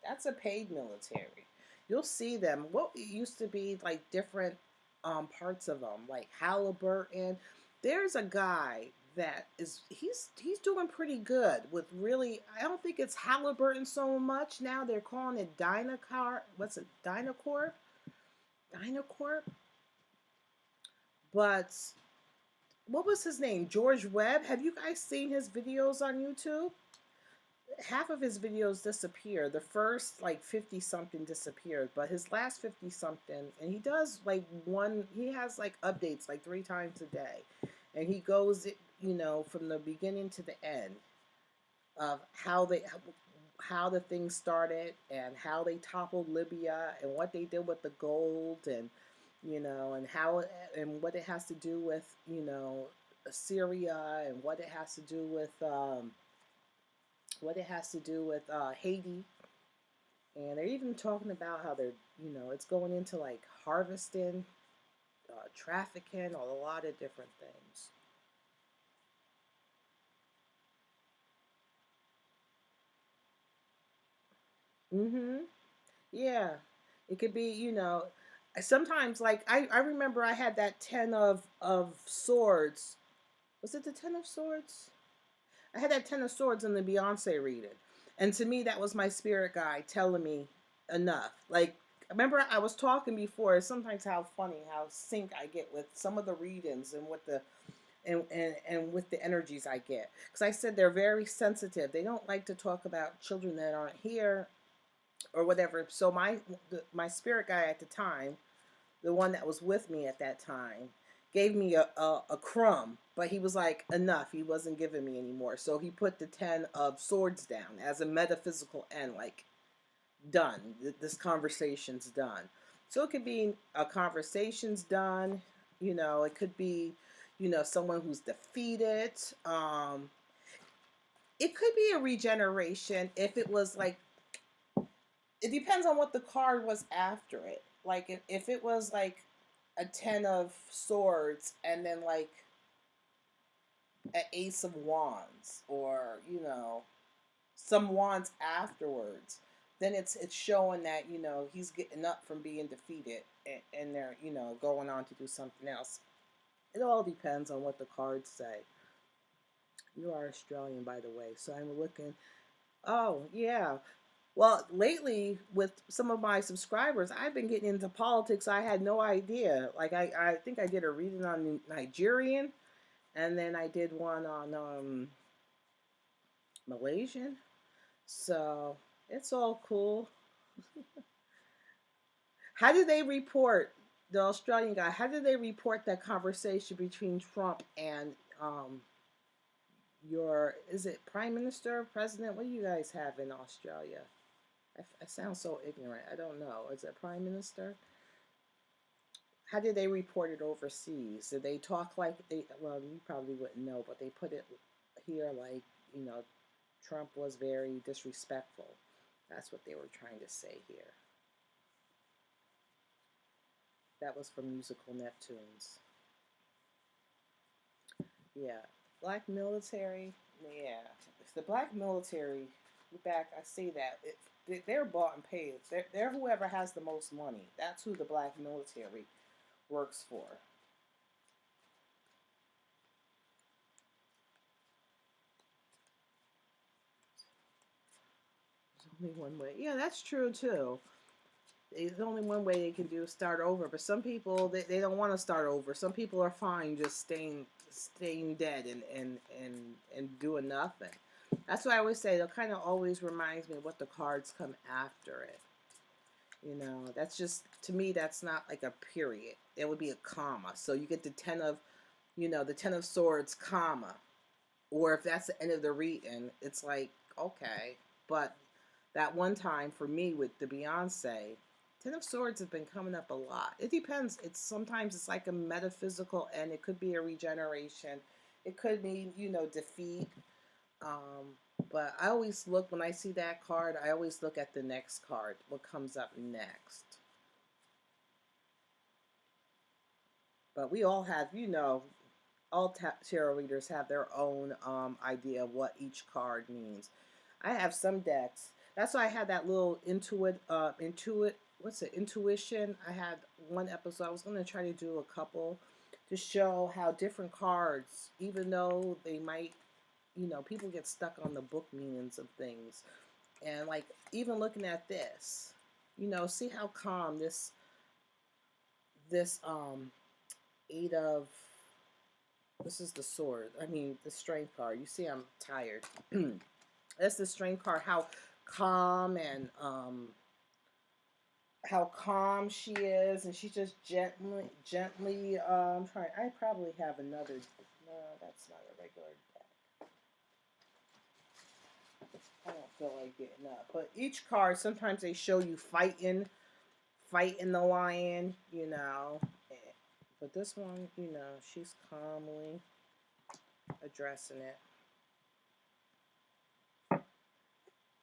that's a paid military. You'll see them. What used to be like different parts of them, like Halliburton. There's a guy that he's doing pretty good with really. I don't think it's Halliburton so much now. They're calling it Dynacar. What's it? Dynacorp. Dynacorp. But what was his name? George Webb. Have you guys seen his videos on YouTube? Half of his videos disappear. The first like 50 something disappeared, but his last 50 something, and he does like he has like updates like 3 times a day. And he goes, from the beginning to the end of how the thing started and how they toppled Libya and what they did with the gold and and how and what it has to do with Syria and what it has to do with Haiti. And they're even talking about how they're it's going into like harvesting, trafficking, a lot of different things. Mm-hmm. Yeah, it could be, sometimes like I remember I had that 10 of swords. Was it the 10 of swords? I had that 10 of swords in the Beyonce reading. And to me that was my spirit guide telling me enough. Like remember I was talking before sometimes how funny how sync I get with some of the readings and with the and with the energies I get. Because I said they're very sensitive. They don't like to talk about children that aren't here or whatever. So my spirit guy at the time, the one that was with me at that time, gave me a crumb, but he was like enough. He wasn't giving me anymore. So he put the 10 of swords down as a metaphysical end, like done. This conversation's done. So it could be a conversation's done. It could be someone who's defeated. It could be a regeneration if it was like it depends on what the card was after it. Like if it was like a 10 of swords and then like an ace of wands or some wands afterwards, then it's showing that he's getting up from being defeated and they're going on to do something else. It all depends on what the cards say. You are Australian, by the way, so I'm looking. Oh yeah. Well, lately with some of my subscribers, I've been getting into politics. I had no idea. Like I think I did a reading on Nigerian, and then I did one on Malaysian. So it's all cool. How did they report the Australian guy? How did they report that conversation between Trump and your is it Prime Minister, President? What do you guys have in Australia? I sound so ignorant. I don't know. Is it Prime Minister? How did they report it overseas? Did they talk like they? Well, you probably wouldn't know, but they put it here like Trump was very disrespectful. That's what they were trying to say here. That was from Musical Neptunes. Yeah, black military. Yeah, it's the black military. Back, I see that they're bought and paid. They're whoever has the most money. That's who the black military works for. There's only one way. Yeah, that's true too. There's only one way they can do is start over. But some people they don't want to start over. Some people are fine just staying dead and doing nothing. That's why I always say it kind of always reminds me of what the cards come after it. That's just to me that's not like a period. It would be a comma. So you get the 10 of the 10 of swords comma. Or if that's the end of the reading, it's like okay. But that one time for me with the Beyonce, 10 of Swords has been coming up a lot. It depends. It's like a metaphysical and it could be a regeneration. It could mean, defeat. Um, but I always look, when I see that card, I always look at the next card, what comes up next. But we all have, all tarot readers have their own idea of what each card means. I have some decks. That's why I had that little what's it, intuition. I had one episode. I was going to try to do a couple to show how different cards, even though they might, people get stuck on the book meanings of things. And like even looking at this, see how calm this eight of this is the sword. I mean the strength card. You see I'm tired. That's the strength card. Calm and how calm she is, and she's just gently trying. I probably have another. No, that's not a regular deck. I don't feel like getting up. But each card, sometimes they show you fighting the lion, But this one, she's calmly addressing it.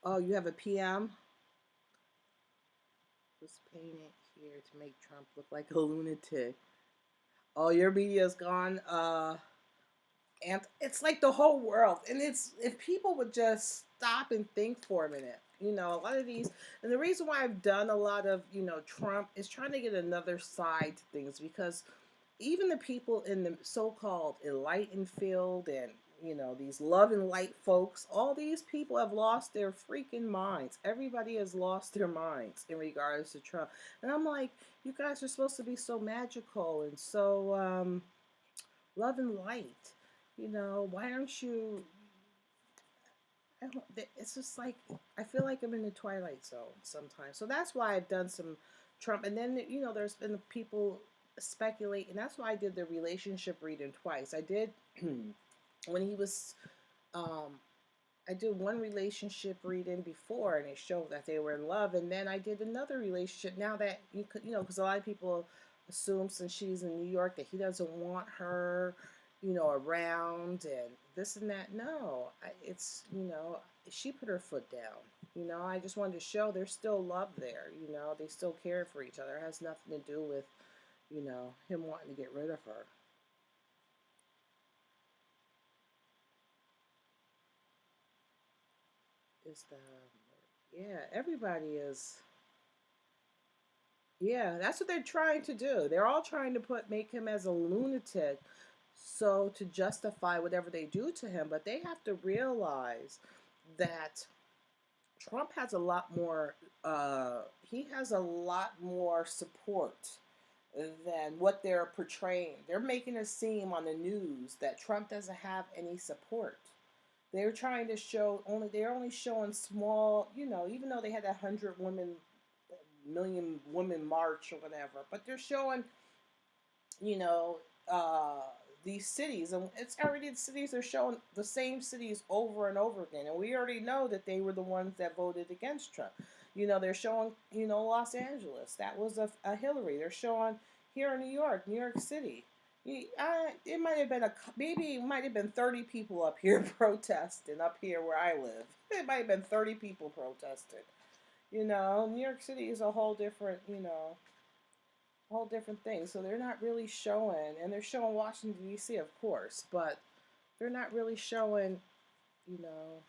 Oh, you have a PM? Was painted here to make Trump look like a lunatic. Oh, your media's gone. And it's like the whole world. And it's if people would just stop and think for a minute. A lot of these, and the reason why I've done a lot of, Trump is trying to get another side to things, because even the people in the so-called enlightened field and these love and light folks, all these people have lost their freaking minds. Everybody has lost their minds in regards to Trump. And I'm like, you guys are supposed to be so magical and so love and light. Why aren't you? It's just like I feel like I'm in the twilight zone sometimes. So that's why I've done some Trump. And then there's been people speculate, and that's why I did the relationship reading twice. I did when he was I did one relationship reading before, and it showed that they were in love, and then I did another relationship now that you could, because a lot of people assume since she's in New York that he doesn't want her, around and this and that. No, it's she put her foot down. I just wanted to show there's still love there. They still care for each other. It has nothing to do with him wanting to get rid of her. Is the Yeah, everybody is. Yeah, that's what they're trying to do. They're all trying to make him as a lunatic so to justify whatever they do to him, but they have to realize that Trump has a lot more he has a lot more support than what they're portraying. They're making it seem on the news that Trump doesn't have any support. They're trying to show they're only showing small, even though they had 100 million women march or whatever, but they're showing, you know, uh, these cities, and it's already the cities they're showing the same cities over and over again, and we already know that they were the ones that voted against Trump. They're showing, Los Angeles. That was a Hillary. They're showing here in New York City. It might have been maybe it might have been 30 people up here protesting up here where I live. It might have been 30 people protesting. New York City is a whole different thing. So they're not really showing, and they're showing Washington D.C. of course, but they're not really showing. You know,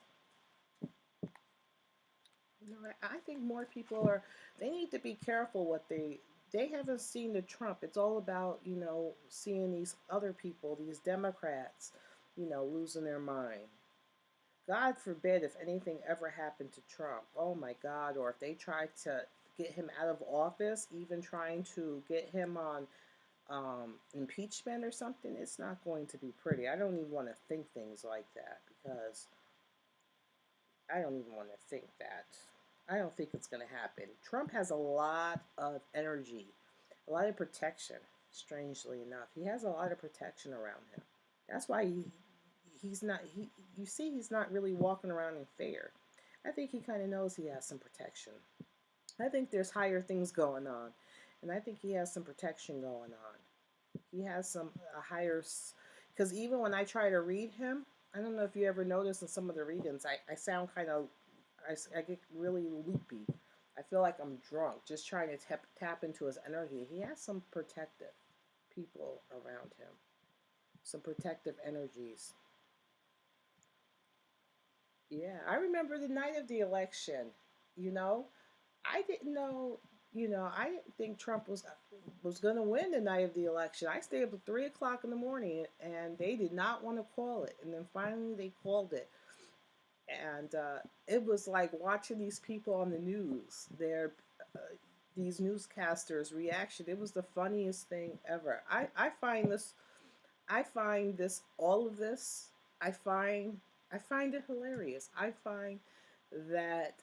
I think more people are. They need to be careful what they haven't seen the Trump. It's all about seeing these other people, these Democrats, losing their mind. God forbid if anything ever happened to Trump. Oh my God! Or if they tried to get him out of office, even trying to get him on impeachment or something, it's not going to be pretty. I don't even want to think things like that because I don't even want to think that. I don't think it's going to happen. Trump has a lot of energy, a lot of protection. Strangely enough, he has a lot of protection around him. That's why he's not. You see, he's not really walking around in fear. I think he kind of knows he has some protection. I think there's higher things going on, and I think he has some protection going on. He has some a higher, because even when I try to read him, I don't know if you ever noticed in some of the readings, I sound kind of, I get really loopy. I feel like I'm drunk, just trying to tap into his energy. He has some protective people around him. some protective energies. Yeah, I remember the night of the election. You know, I didn't know. I didn't think Trump was going to win the night of the election. I stayed up at 3 o'clock in the morning, and they did not want to call it. And then finally, they called it, and it was like watching these people on the news. Uh, these newscasters' reaction. It was the funniest thing ever. I find this all of this. I find I find it hilarious. I find that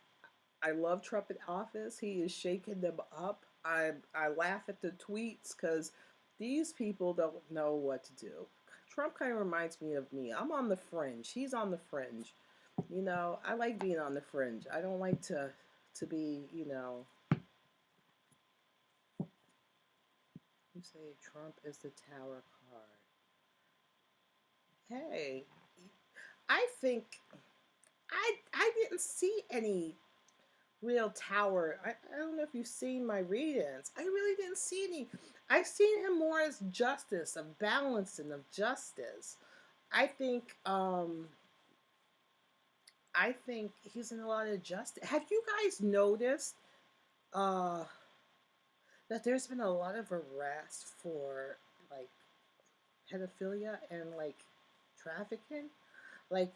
I love Trump in office. He is shaking them up. I laugh at the tweets because these people don't know what to do. Trump kind of reminds me of me. I'm on the fringe. He's on the fringe. I like being on the fringe. I don't like to be. You say Trump is the tower card. Hey, I think I didn't see any real tower. I don't know if you've seen my readings. I really didn't see any. I've seen him more as justice, of balance and of justice. I think um I think he's in a lot of justice. Have you guys noticed uh that there's been a lot of arrests for like pedophilia and like trafficking? Like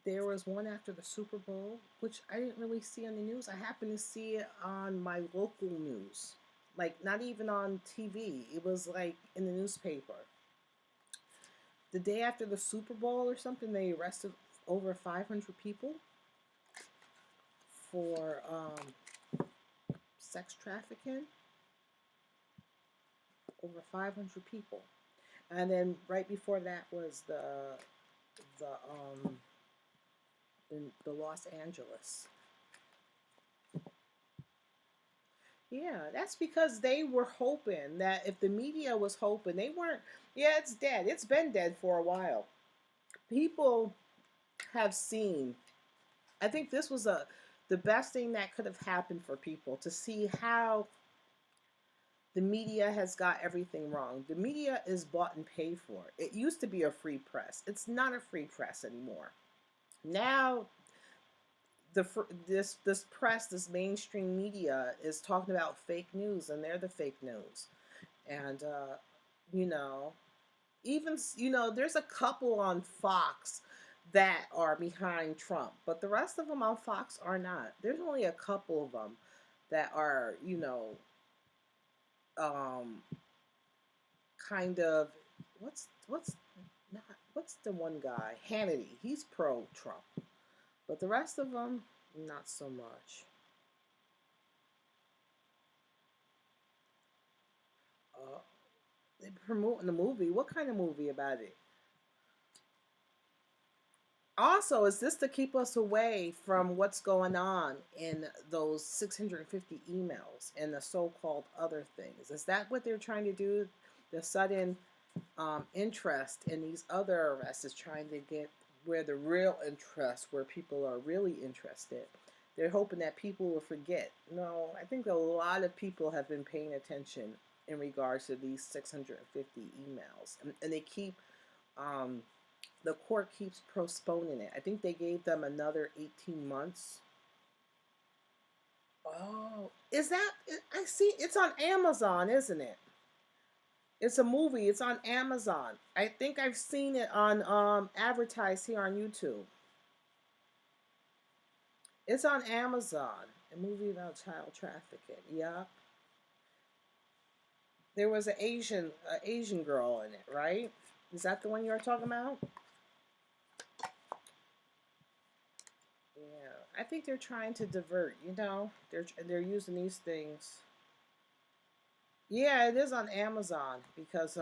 there was one after the Super Bowl, which I didn't really see on the news. I happened to see it on my local news. Like not even on TV. It was like in the newspaper. The day after the Super Bowl or something, they arrested over 500 people for sex trafficking. Over 500 people. And then right before that was the the Los Angeles. Yeah, that's because they were hoping that if the media was hoping, they weren't. Yeah, it's dead. It's been dead for a while. People have seen. I think this was the best thing that could have happened for people to see how the media has got everything wrong. The media is bought and paid for. It used to be a free press. It's not a free press anymore. Now this press, this mainstream media is talking about fake news, and they're the fake news. And you know, even there's a couple on Fox that are behind Trump, but the rest of them on Fox are not. There's only a couple of them that are um, kind of what's not what's the one guy Hannity? He's pro Trump, but the rest of them not so much. Uh, they promoting the movie. What kind of movie about it? Also, is this to keep us away from what's going on in those 650 emails and the so-called other things? Is that what they're trying to do? The sudden interest in these other arrests is trying to get where the real interest, where people are really interested. They're hoping that people will forget. No, I think a lot of people have been paying attention in regards to these 650 emails, and they keep um, the court keeps postponing it. I think they gave them another 18 months. Oh, is that? I see. It's on Amazon, isn't it? It's a movie. It's on Amazon. I think I've seen it on advertised here on YouTube. It's on Amazon. A movie about child trafficking. Yeah, there was an Asian girl in it, right? Is that the one you were talking about? Yeah, I think they're trying to divert. They're using these things. Yeah, it is on Amazon because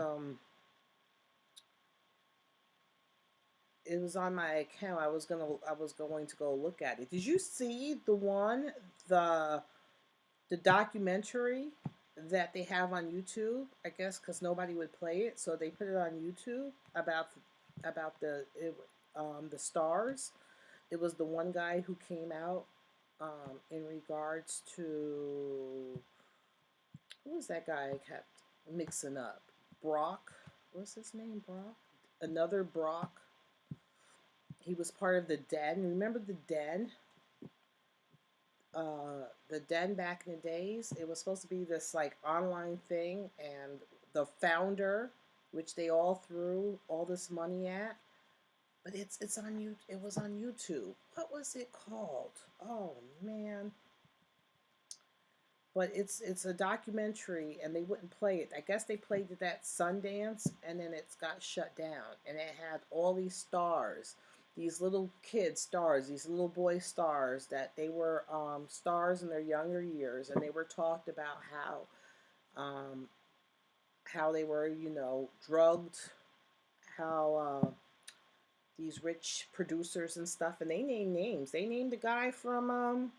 it was on my account. I was going to go look at it. Did you see the the documentary that they have on YouTube? I guess because nobody would play it, so they put it on YouTube about the stars. It was the one guy who came out in regards to who was that guy I kept mixing up? Brock. What's his name? Brock? another Brock. He was part of the Den. Remember the Den? The Den back in the days. It was supposed to be this like online thing, and the founder, which they all threw all this money at, but it's on you. It was on YouTube. What was it called? Oh man. But it's a documentary, and they wouldn't play it. I guess they played it at Sundance, and then it's got shut down. And it had all these stars, these little kid stars, these little boy stars that they were stars in their younger years, and they were talked about how they were, drugged, how these rich producers and stuff, and they named names. They named the guy from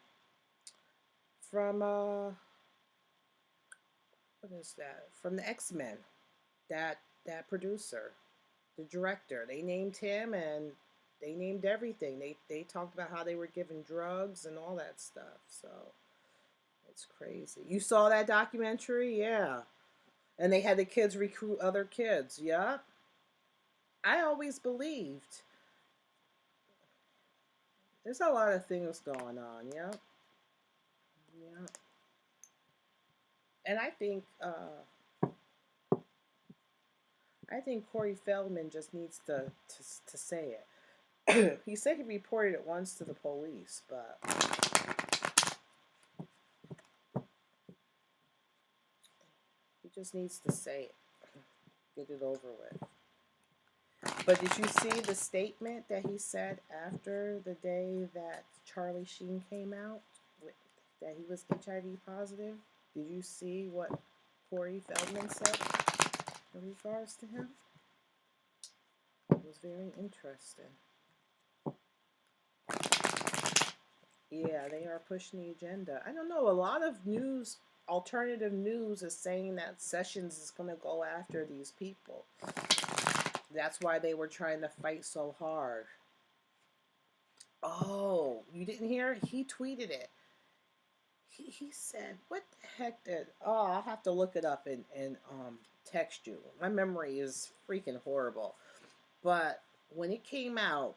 what is that? From the X-Men. That producer, the director. They named him, and they named everything. They talked about how they were given drugs and all that stuff. So it's crazy. You saw that documentary? Yeah. And they had the kids recruit other kids. Yeah. I always believed. There's a lot of things going on. Yeah. Yeah. And I think Corey Feldman just needs to say it. He said he reported it once to the police, but he just needs to say it. Get it over with. But did you see the statement that he said after the day that Charlie Sheen came out, that he was HIV positive? Did you see what Corey Feldman said in regards to him? It was very interesting. Yeah, they are pushing the agenda. I don't know. A lot of news, alternative news, is saying that Sessions is going to go after these people. That's why they were trying to fight so hard. Oh, you didn't hear? He tweeted it. He said, what the heck did... Oh, I'll have to look it up and text you. My memory is freaking horrible. But when it came out,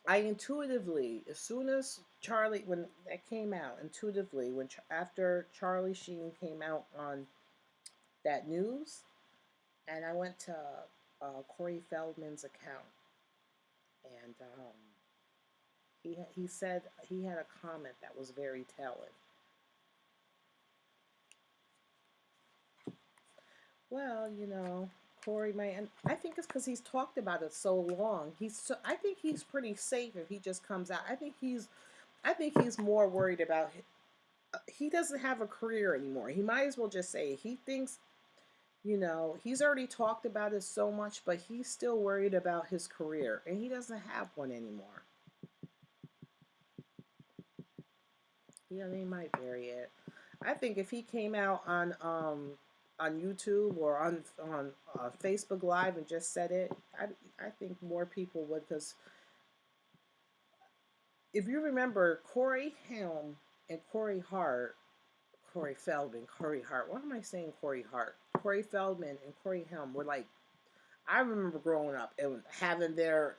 I intuitively, as soon as Charlie, when that came out, intuitively, after Charlie Sheen came out on that news, and I went to Corey Feldman's account, and he said he had a comment that was very telling. Well, Corey, man, I think it's because he's talked about it so long. I think he's pretty safe if he just comes out. I think he's more worried about. He doesn't have a career anymore. He might as well just say it. He thinks, he's already talked about it so much, but he's still worried about his career, and he doesn't have one anymore. Yeah, they might bury it. I think if he came out on YouTube or on Facebook Live and just said it, I think more people would, because if you remember Corey Helm and Corey Feldman, Corey Hart. What am I saying? Corey Hart, Corey Feldman, and Corey Helm were like. I remember growing up and having their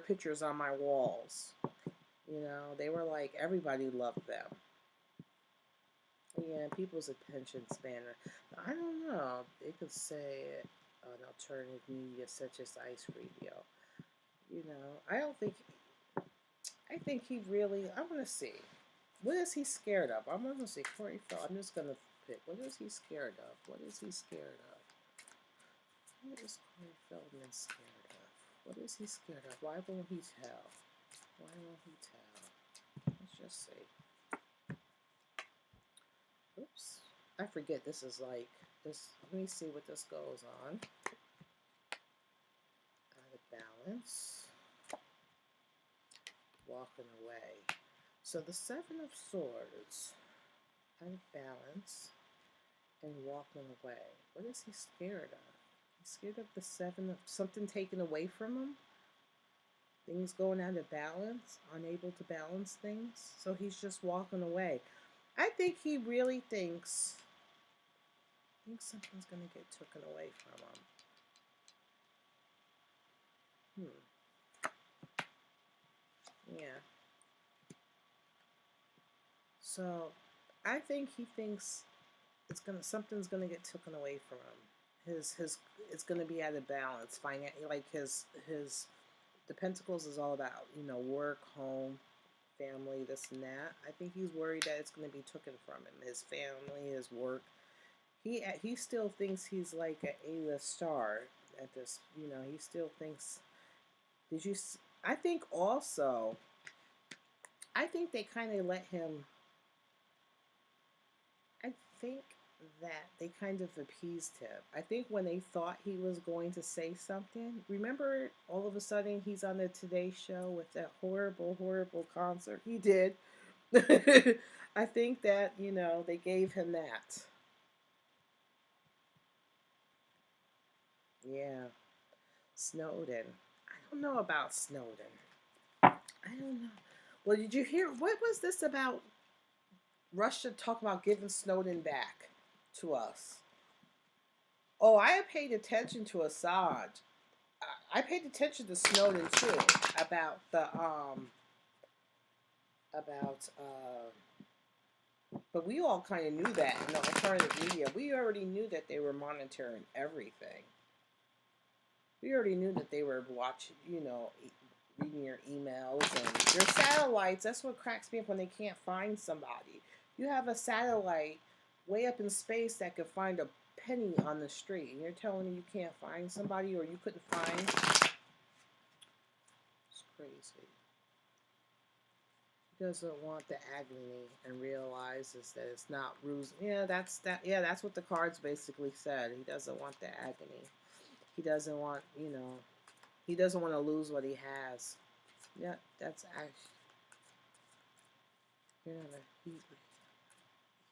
pictures on my walls. They were like, everybody loved them. Yeah, people's attention span. I don't know. They could say an alternative media such as Ice Radio. I don't think. I think he really. I want to see. What is he scared of? I'm going to say Corey Feldman. I'm just going to pick. What is he scared of? What is he scared of? What is Corey Feldman scared of? What is he scared of? Why won't he tell? Why won't he tell? Let's just see. Oops. I forget this is like this. Let me see what this goes on. Out of balance. Walking away. So the Seven of Swords. Out of balance. And walking away. What is he scared of? He's scared of the Seven of something taken away from him. Things going out of balance. Unable to balance things. So he's just walking away. I think he really thinks something's going to get taken away from him. Hmm. Yeah. So I think he thinks something's gonna get taken away from him. His it's gonna be out of balance. Like his the Pentacles is all about, work, home, family, this and that. I think he's worried that it's gonna be taken from him. His family, his work. He still thinks he's like an A-list star at this. He still thinks. Did you? I think also. I think they kind of let him. I think that they kind of appeased him. I think when they thought he was going to say something, remember all of a sudden he's on the Today Show with that horrible, horrible concert he did. I think that, they gave him that. Yeah. Snowden. I don't know about Snowden. I don't know. Well, did you hear? What was this about Russia talking about giving Snowden back to us? Oh, I paid attention to Assad. I paid attention to Snowden too about the about but we all kind of knew that in the alternative media. We already knew that they were monitoring everything. We already knew that they were watching, reading your emails and your satellites. That's what cracks me up when they can't find somebody. You have a satellite way up in space that could find a penny on the street, and you're telling me you can't find somebody, or you couldn't find. It's crazy. He doesn't want the agony and realizes that it's not ruse. Yeah, that's that. Yeah, that's what the cards basically said. He doesn't want the agony. He doesn't want, he doesn't want to lose what he has. Yeah, that's actually,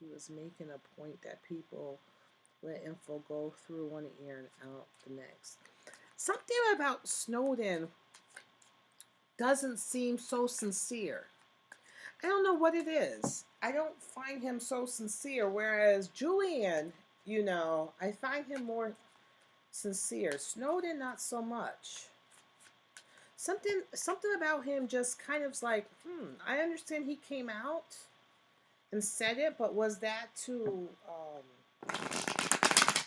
he was making a point that people let info go through one ear and out the next. Something about Snowden doesn't seem so sincere. I don't know what it is. I don't find him so sincere, whereas Julian, I find him more sincere. Snowden, not so much. Something about him just kind of like, I understand he came out and said it, but was that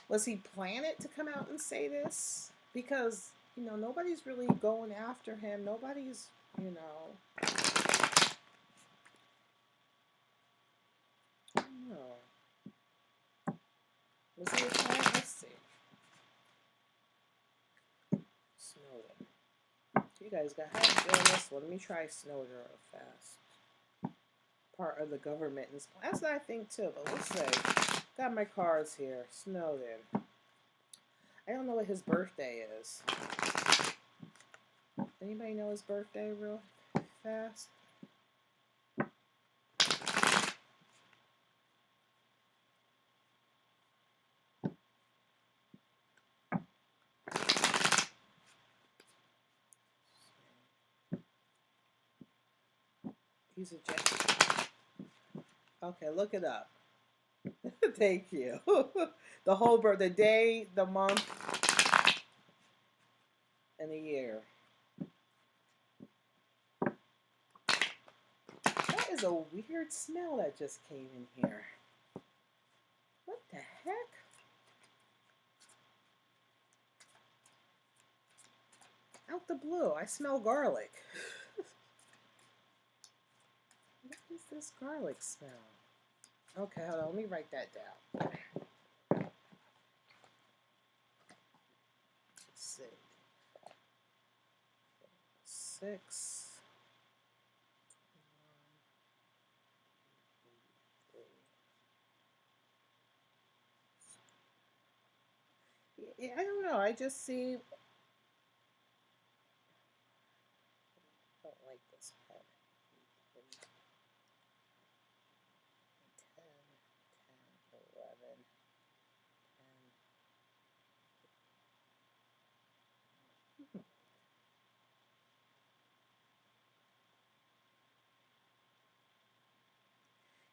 was he planning to come out and say this? Because, nobody's really going after him. Nobody's, I don't know. Was he a plan? Let's see. Snowden. You guys got how to doing this one. Let me try Snowden real fast. Part of the government. That's what I think too, but let's see. Got my cards here. Snowden. I don't know what his birthday is. Anybody know his birthday real fast? He's a Gemini. Okay, look it up. Thank you. The day, the month, and the year. That is a weird smell that just came in here. What the heck? Out the blue, I smell garlic. What is this garlic smell? Okay, hold on, let me write that down. Let's see. 6. I don't know. I just see. I don't like this pen. 10, 11, 10.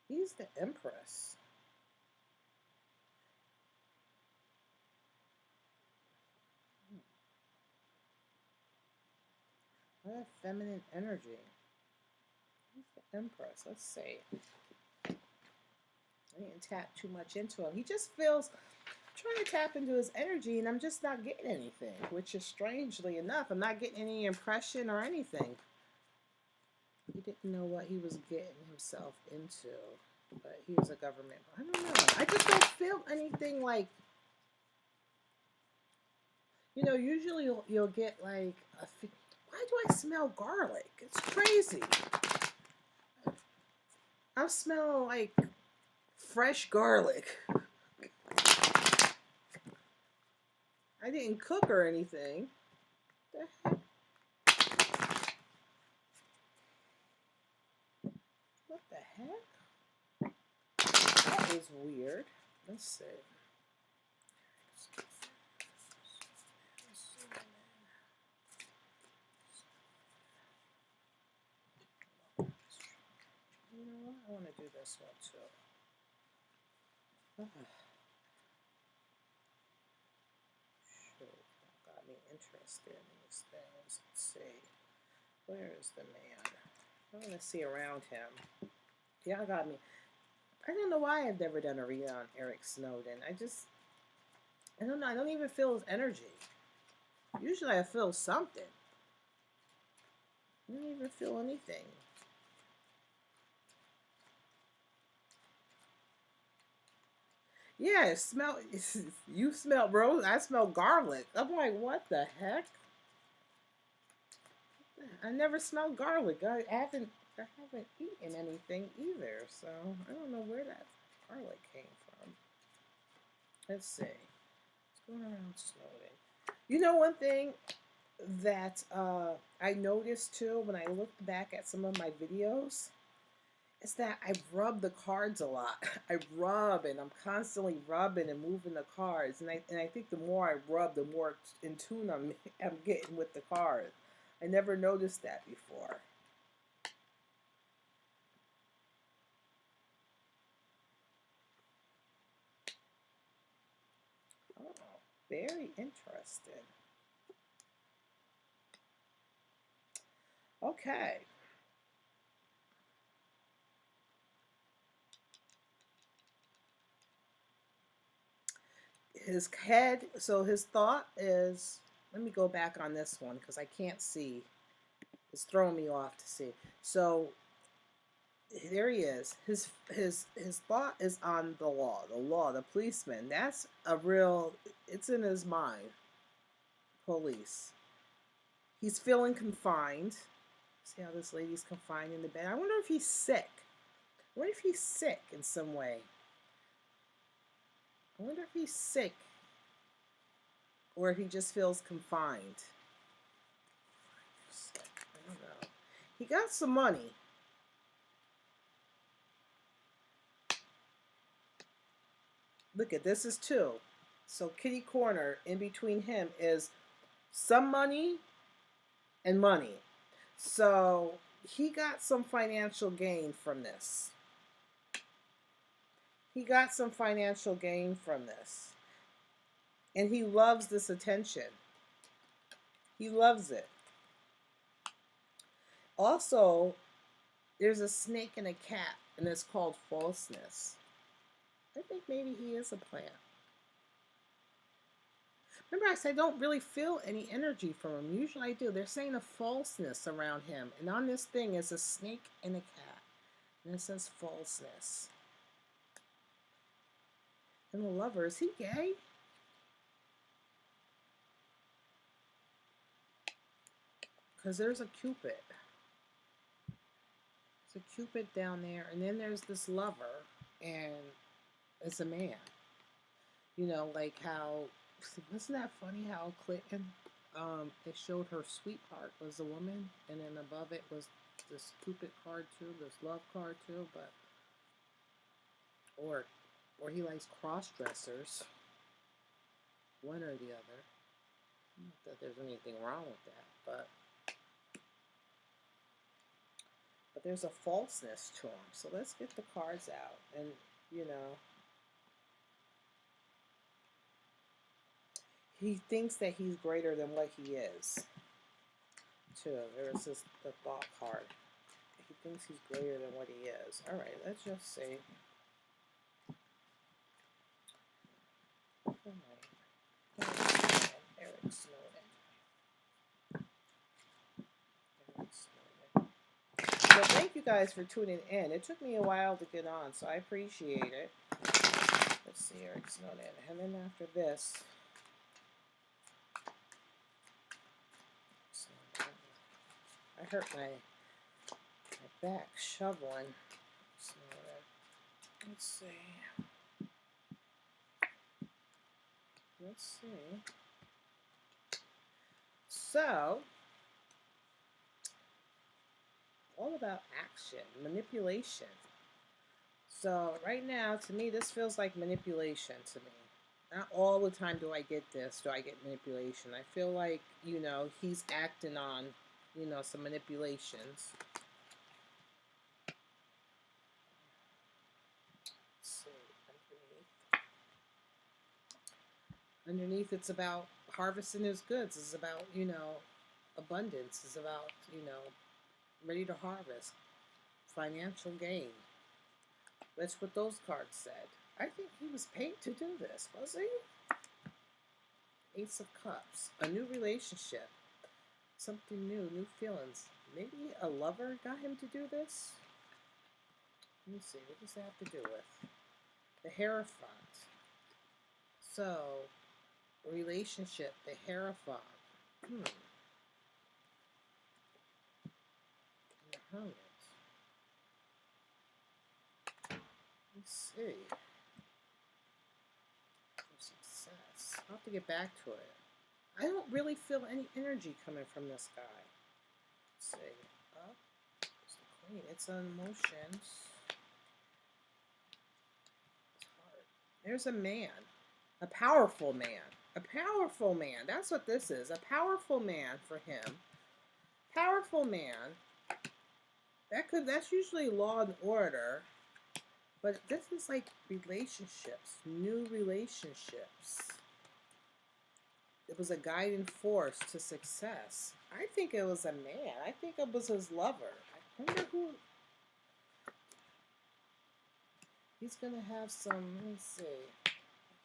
He's the Empress. What feminine energy? Who's the Empress? Let's see. I didn't tap too much into him. He just feels trying to tap into his energy, and I'm just not getting anything, which is strangely enough. I'm not getting any impression or anything. He didn't know what he was getting himself into, but he was a government. I don't know. I just don't feel anything like, usually you'll get like why do I smell garlic? It's crazy. I'm smelling like fresh garlic. I didn't cook or anything. What the heck? What the heck? That is weird. Let's see. You know what? I want to do this one too. Shoot, got me interested in these things. Let's see. Where is the man? I want to see around him. Y'all got me. I don't know why I've never done a read on Edward Snowden. I don't know. I don't even feel his energy. Usually I feel something. I don't even feel anything. Yeah, it smell. You smell rose. I smell garlic. I'm like, what the heck? I never smelled garlic. I haven't eaten anything either, so I don't know where that garlic came from. Let's see. What's going around Snowden? You know, one thing that I noticed too when I looked back at some of my videos is that I rub the cards a lot. I rub and I'm constantly rubbing and moving the cards, and I think the more I rub, the more in tune I'm getting with the card. I never noticed that before. Oh, very interesting. Okay. His head, so his thought is, let me go back on this one because I can't see. It's throwing me off to see. So there he is. His thought is on the law, the policeman. That's a real, it's in his mind. Police. He's feeling confined. See how this lady's confined in the bed? I wonder if he's sick. I wonder if he's sick in some way. I wonder if he's sick or if he just feels confined. I don't know. He got some money. Look at this is two. So kitty corner in between him is some money and money. So he got some financial gain from this. He got some financial gain from this. And he loves this attention. He loves it. Also, there's a snake and a cat, and it's called falseness. I think maybe he is a plant. Remember I said I don't really feel any energy from him. Usually I do. They're saying a falseness around him. And on this thing is a snake and a cat. And it says falseness. And the lover, is he gay? Because there's a cupid. There's a cupid down there. And then there's this lover. And it's a man. You know, like how, wasn't that funny how Clinton, it showed her sweetheart was a woman, and then above it was this Cupid card too, this love card too, but, or he likes cross-dressers, one or the other. Not that there's anything wrong with that, but there's a falseness to him. So let's get the cards out, and, you know, he thinks that he's greater than what he is. too. There's the thought card. He thinks he's greater than what he is. All right, let's just see. All right. Edward Snowden. Edward Snowden. So thank you guys for tuning in. It took me a while to get on, so I appreciate it. Let's see, Edward Snowden. And then after this, I hurt my back shoveling. Let's see. Let's see. So, all about action, manipulation. So right now, to me, this feels like manipulation to me. Not all the time do I get this, do I get manipulation. I feel like, you know, he's acting on, you know, some manipulations. Let's see, underneath it's about harvesting his goods. It's about, you know, abundance. It's about, you know, ready to harvest, financial gain. That's what those cards said. I think he was paid to do this, was he? Ace of Cups, a new relationship, something new, new feelings. Maybe a lover got him to do this? Let me see, what does that have to do with? The Hierophant. So, relationship, the Hierophant. The Hermit. Let's see. For success. I'll have to get back to it. I don't really feel any energy coming from this guy. Let's see. Up. There's the Queen. It's on emotions. It's hard. There's a man. A powerful man. A powerful man. That's what this is. A powerful man for him. Powerful man. That's usually law and order. But this is like relationships, new relationships. It was a guiding force to success. I think it was a man. I think it was his lover. I wonder who. He's going to have some, let me see.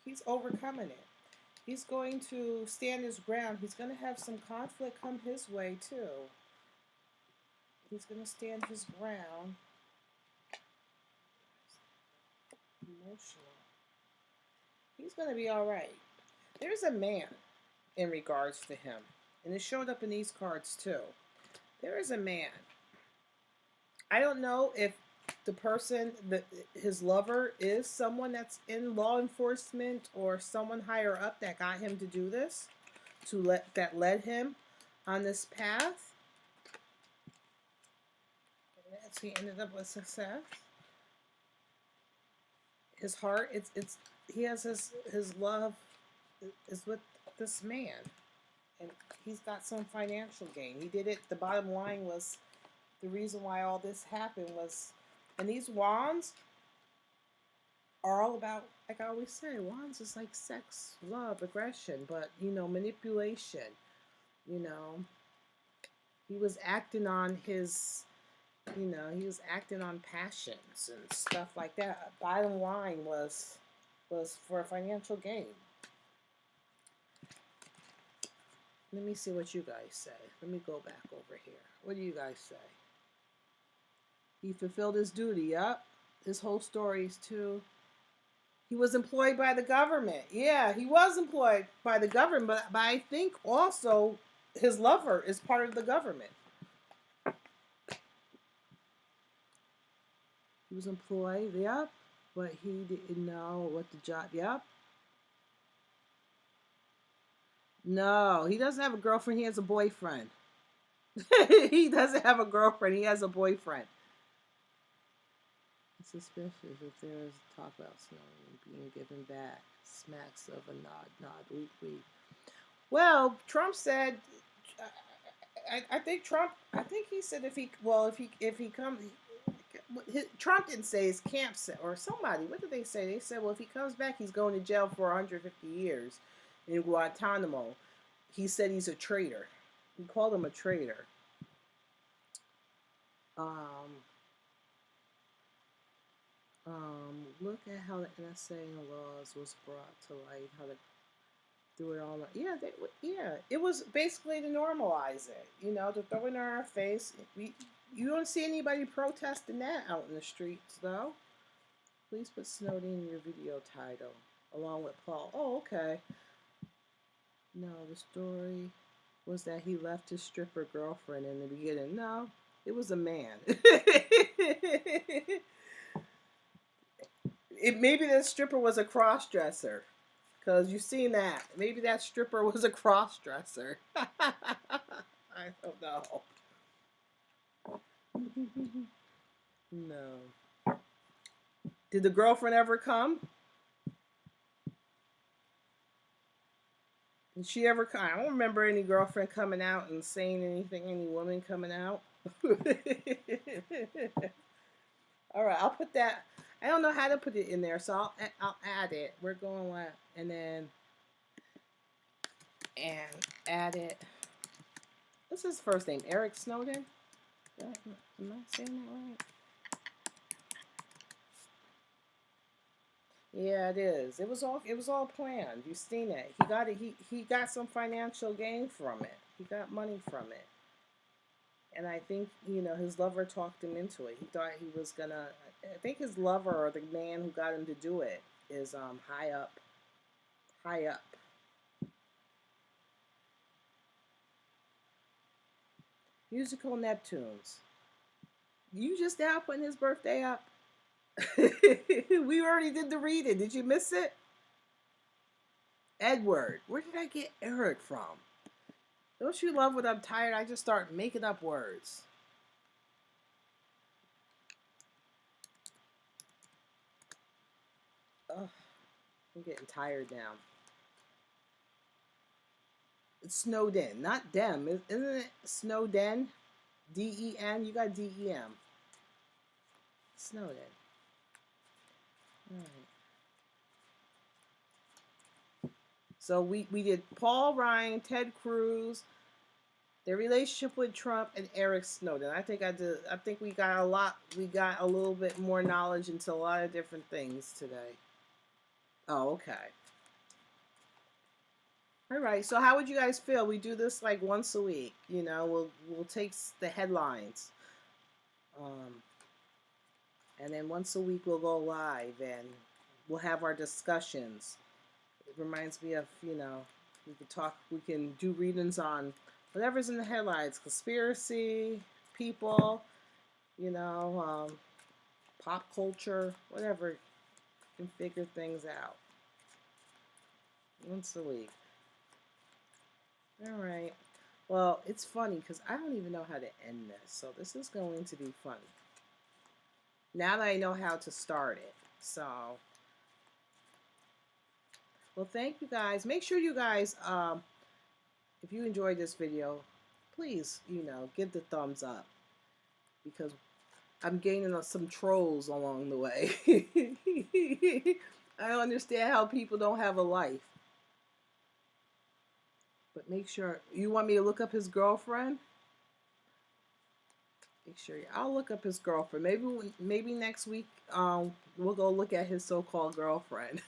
He's overcoming it. He's going to stand his ground. He's going to have some conflict come his way, too. He's going to stand his ground. Emotional. He's going to be all right. There's a man in regards to him. And it showed up in these cards, too. There is a man. I don't know if the person, his lover, is someone that's in law enforcement or someone higher up that got him to do this, that led him on this path. And that's he ended up with success. His heart, he has his love is with this man, and he's got some financial gain. He did it. The bottom line was the reason why all this happened was. And these wands are all about, like I always say, wands is like sex, love, aggression, but, you know, manipulation. You know, he was acting on his, you know, he was acting on passions and stuff like that. Bottom line was for financial gain. Let me see what you guys say. Let me go back over here. What do you guys say? He fulfilled his duty, yep. His whole story is too. He was employed by the government. Yeah, he was employed by the government, but I think also his lover is part of the government. He was employed, yep, but he didn't know what the job, yep. No, he doesn't have a girlfriend, he has a boyfriend. He doesn't have a girlfriend, he has a boyfriend. Suspicious if there is talk about Snowden being given back. Smacks of a nod, weak. Well, Trump said, I think he said if he comes, Trump didn't say his camp set, or somebody, what did they say? They said, well, if he comes back, he's going to jail for 150 years in Guantanamo. He said he's a traitor. He called him a traitor. Um, Look at how the NSA laws was brought to light, how to do it all. Yeah, yeah, it was basically to normalize it, to throw it in our face. You don't see anybody protesting that out in the streets, though. Please put Snowden in your video title, along with Paul. Oh, okay. No, the story was that he left his stripper girlfriend in the beginning. No, it was a man. Maybe the stripper was a cross-dresser. Because you've seen that. Maybe that stripper was a cross-dresser. I don't know. No. Did the girlfriend ever come? Did she ever come? I don't remember any girlfriend coming out and saying anything, any woman coming out. All right, I'll put that. I don't know how to put it in there, so I'll add it. We're going with, and add it. What's his first name? Eric Snowden? Am I saying that right? Yeah, it is. It was all planned. You've seen it. He got it. He got some financial gain from it. He got money from it. And I think, his lover talked him into it. He thought he was gonna. I think his lover, or the man who got him to do it, is high up. High up. Musical Neptunes. You just now putting his birthday up. We already did the reading. Did you miss it? Edward. Where did I get Eric from? Don't you love when I'm tired? I just start making up words. Ugh, I'm getting tired now. It's Snowden, not them. Isn't it Snowden? D-E-N? You got D-E-M. Snowden. All right. So we did Paul Ryan, Ted Cruz, their relationship with Trump, and Eric Snowden. I think we got a lot. We got a little bit more knowledge into a lot of different things today. Oh, okay. All right. So how would you guys feel? We do this like once a week. We'll take the headlines, and then once a week we'll go live and we'll have our discussions. It reminds me of we could talk. We can do readings on whatever's in the headlines: conspiracy, people, pop culture, whatever. You can figure things out once a week. All right. Well, it's funny because I don't even know how to end this, so this is going to be funny. Now that I know how to start it. So, well, thank you guys. Make sure you guys, if you enjoyed this video, please, give the thumbs up, because I'm gaining some trolls along the way. I don't understand how people don't have a life. But make sure, you want me to look up his girlfriend? Make sure I'll look up his girlfriend. Maybe next week we'll go look at his so-called girlfriend.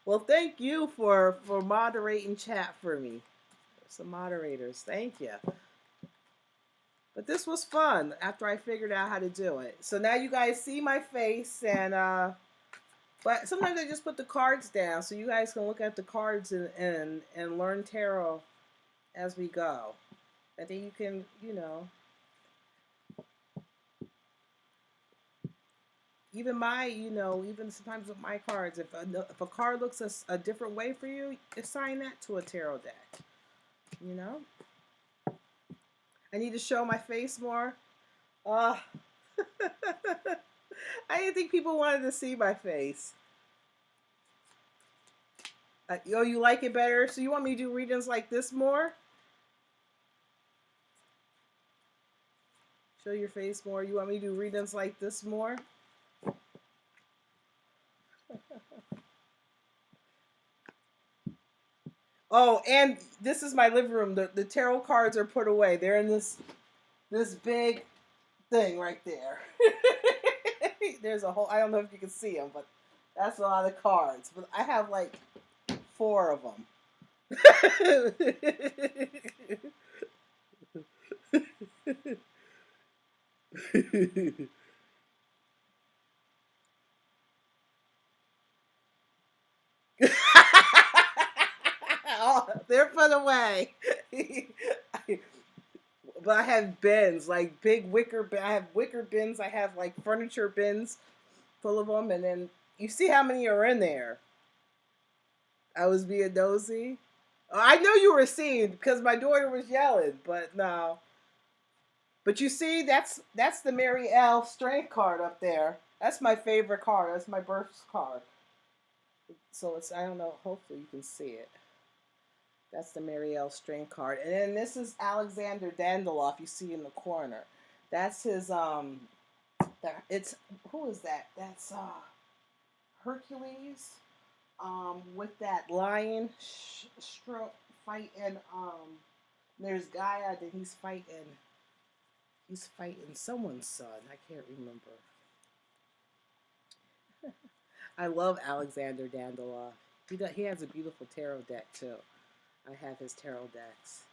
Well, thank you for moderating chat for me. Some moderators, thank you. But this was fun after I figured out how to do it. So now you guys see my face, and but sometimes I just put the cards down so you guys can look at the cards and learn tarot as we go. And then you can, even sometimes with my cards, if a card looks a different way for you, assign that to a tarot deck. I need to show my face more. I didn't think people wanted to see my face. You like it better? So you want me to do readings like this more? Show your face more. You want me to do readings like this more? Oh, and this is my living room. The tarot cards are put away. They're in this big thing right there. There's a whole. I don't know if you can see them, but that's a lot of cards. But I have like 4 of them. Oh, they're put away. But I have bins, like big wicker. I have wicker bins. I have like furniture bins full of them, and then you see how many are in there. I was being nosy. I know you were seeing because my daughter was yelling, but no. But you see, that's the Mary L. Strength card up there. That's my favorite card. That's my birth card. So it's I don't know. Hopefully you can see it. That's the Mary L. Strength card, and then this is Alexander Dandaloff. You see in the corner. That's his it's who is that? That's Hercules. With that lion fighting. There's Gaia that he's fighting. He's fighting someone's son. I can't remember. I love Alexander Dandaloff. He has a beautiful tarot deck too. I have his tarot decks.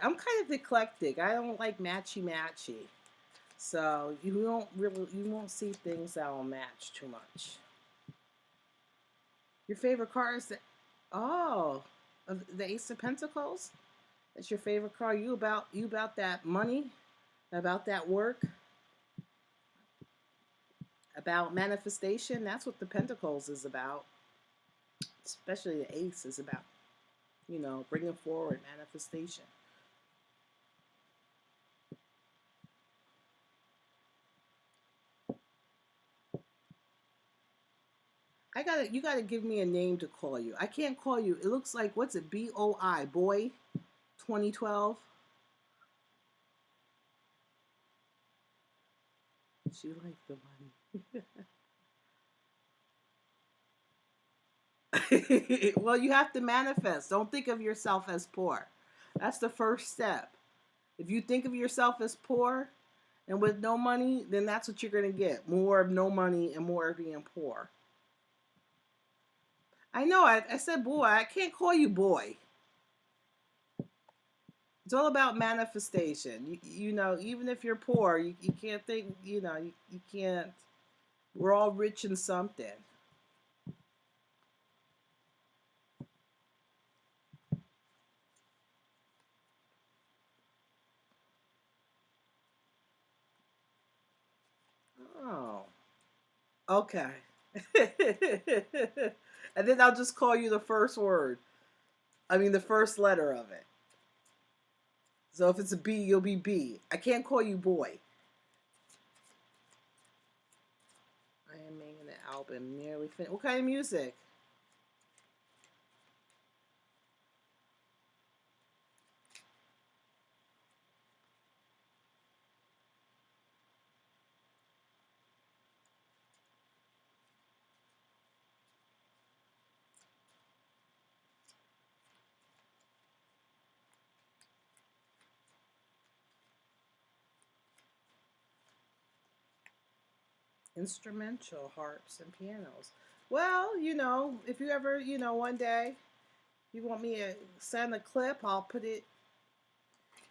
I'm kind of eclectic. I don't like matchy. So you won't see things that will match too much. Your favorite card is the Ace of Pentacles. That's your favorite card. You about that money, about that work, about manifestation. That's what the Pentacles is about. Especially the Ace is about, bringing forward manifestation. You gotta give me a name to call you. I can't call you. It looks like what's it? BOI boy, 2012. She liked the money. Well, you have to manifest. Don't think of yourself as poor. That's the first step. If you think of yourself as poor and with no money, then that's what you're gonna get. More of no money and more of being poor. I know. I said boy. I can't call you boy. It's all about manifestation. Even if you're poor, you can't think, you can't. We're all rich in something. Oh, okay. And then I'll just call you the first word. I mean, the first letter of it. So if it's a B, you'll be B. I can't call you boy. I am making the album nearly finished. What kind of music? Instrumental harps and pianos. Well, if you ever, one day you want me to send a clip, I'll put it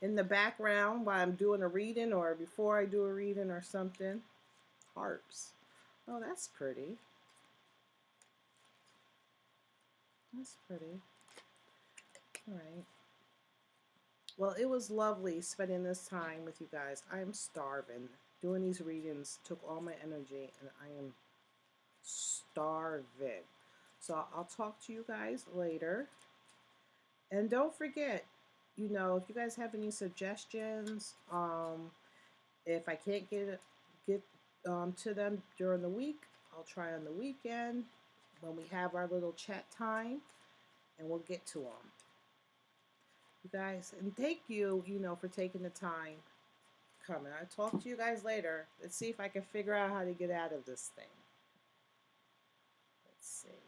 in the background while I'm doing a reading or before I do a reading or something. Harps. Oh, that's pretty. That's pretty. All right. Well, it was lovely spending this time with you guys. I am starving. Doing these readings took all my energy, and I am starving. So I'll talk to you guys later. And don't forget, if you guys have any suggestions, if I can't get to them during the week, I'll try on the weekend when we have our little chat time, and we'll get to them. You guys, and thank you, for taking the time coming. I'll talk to you guys later. Let's see if I can figure out how to get out of this thing. Let's see.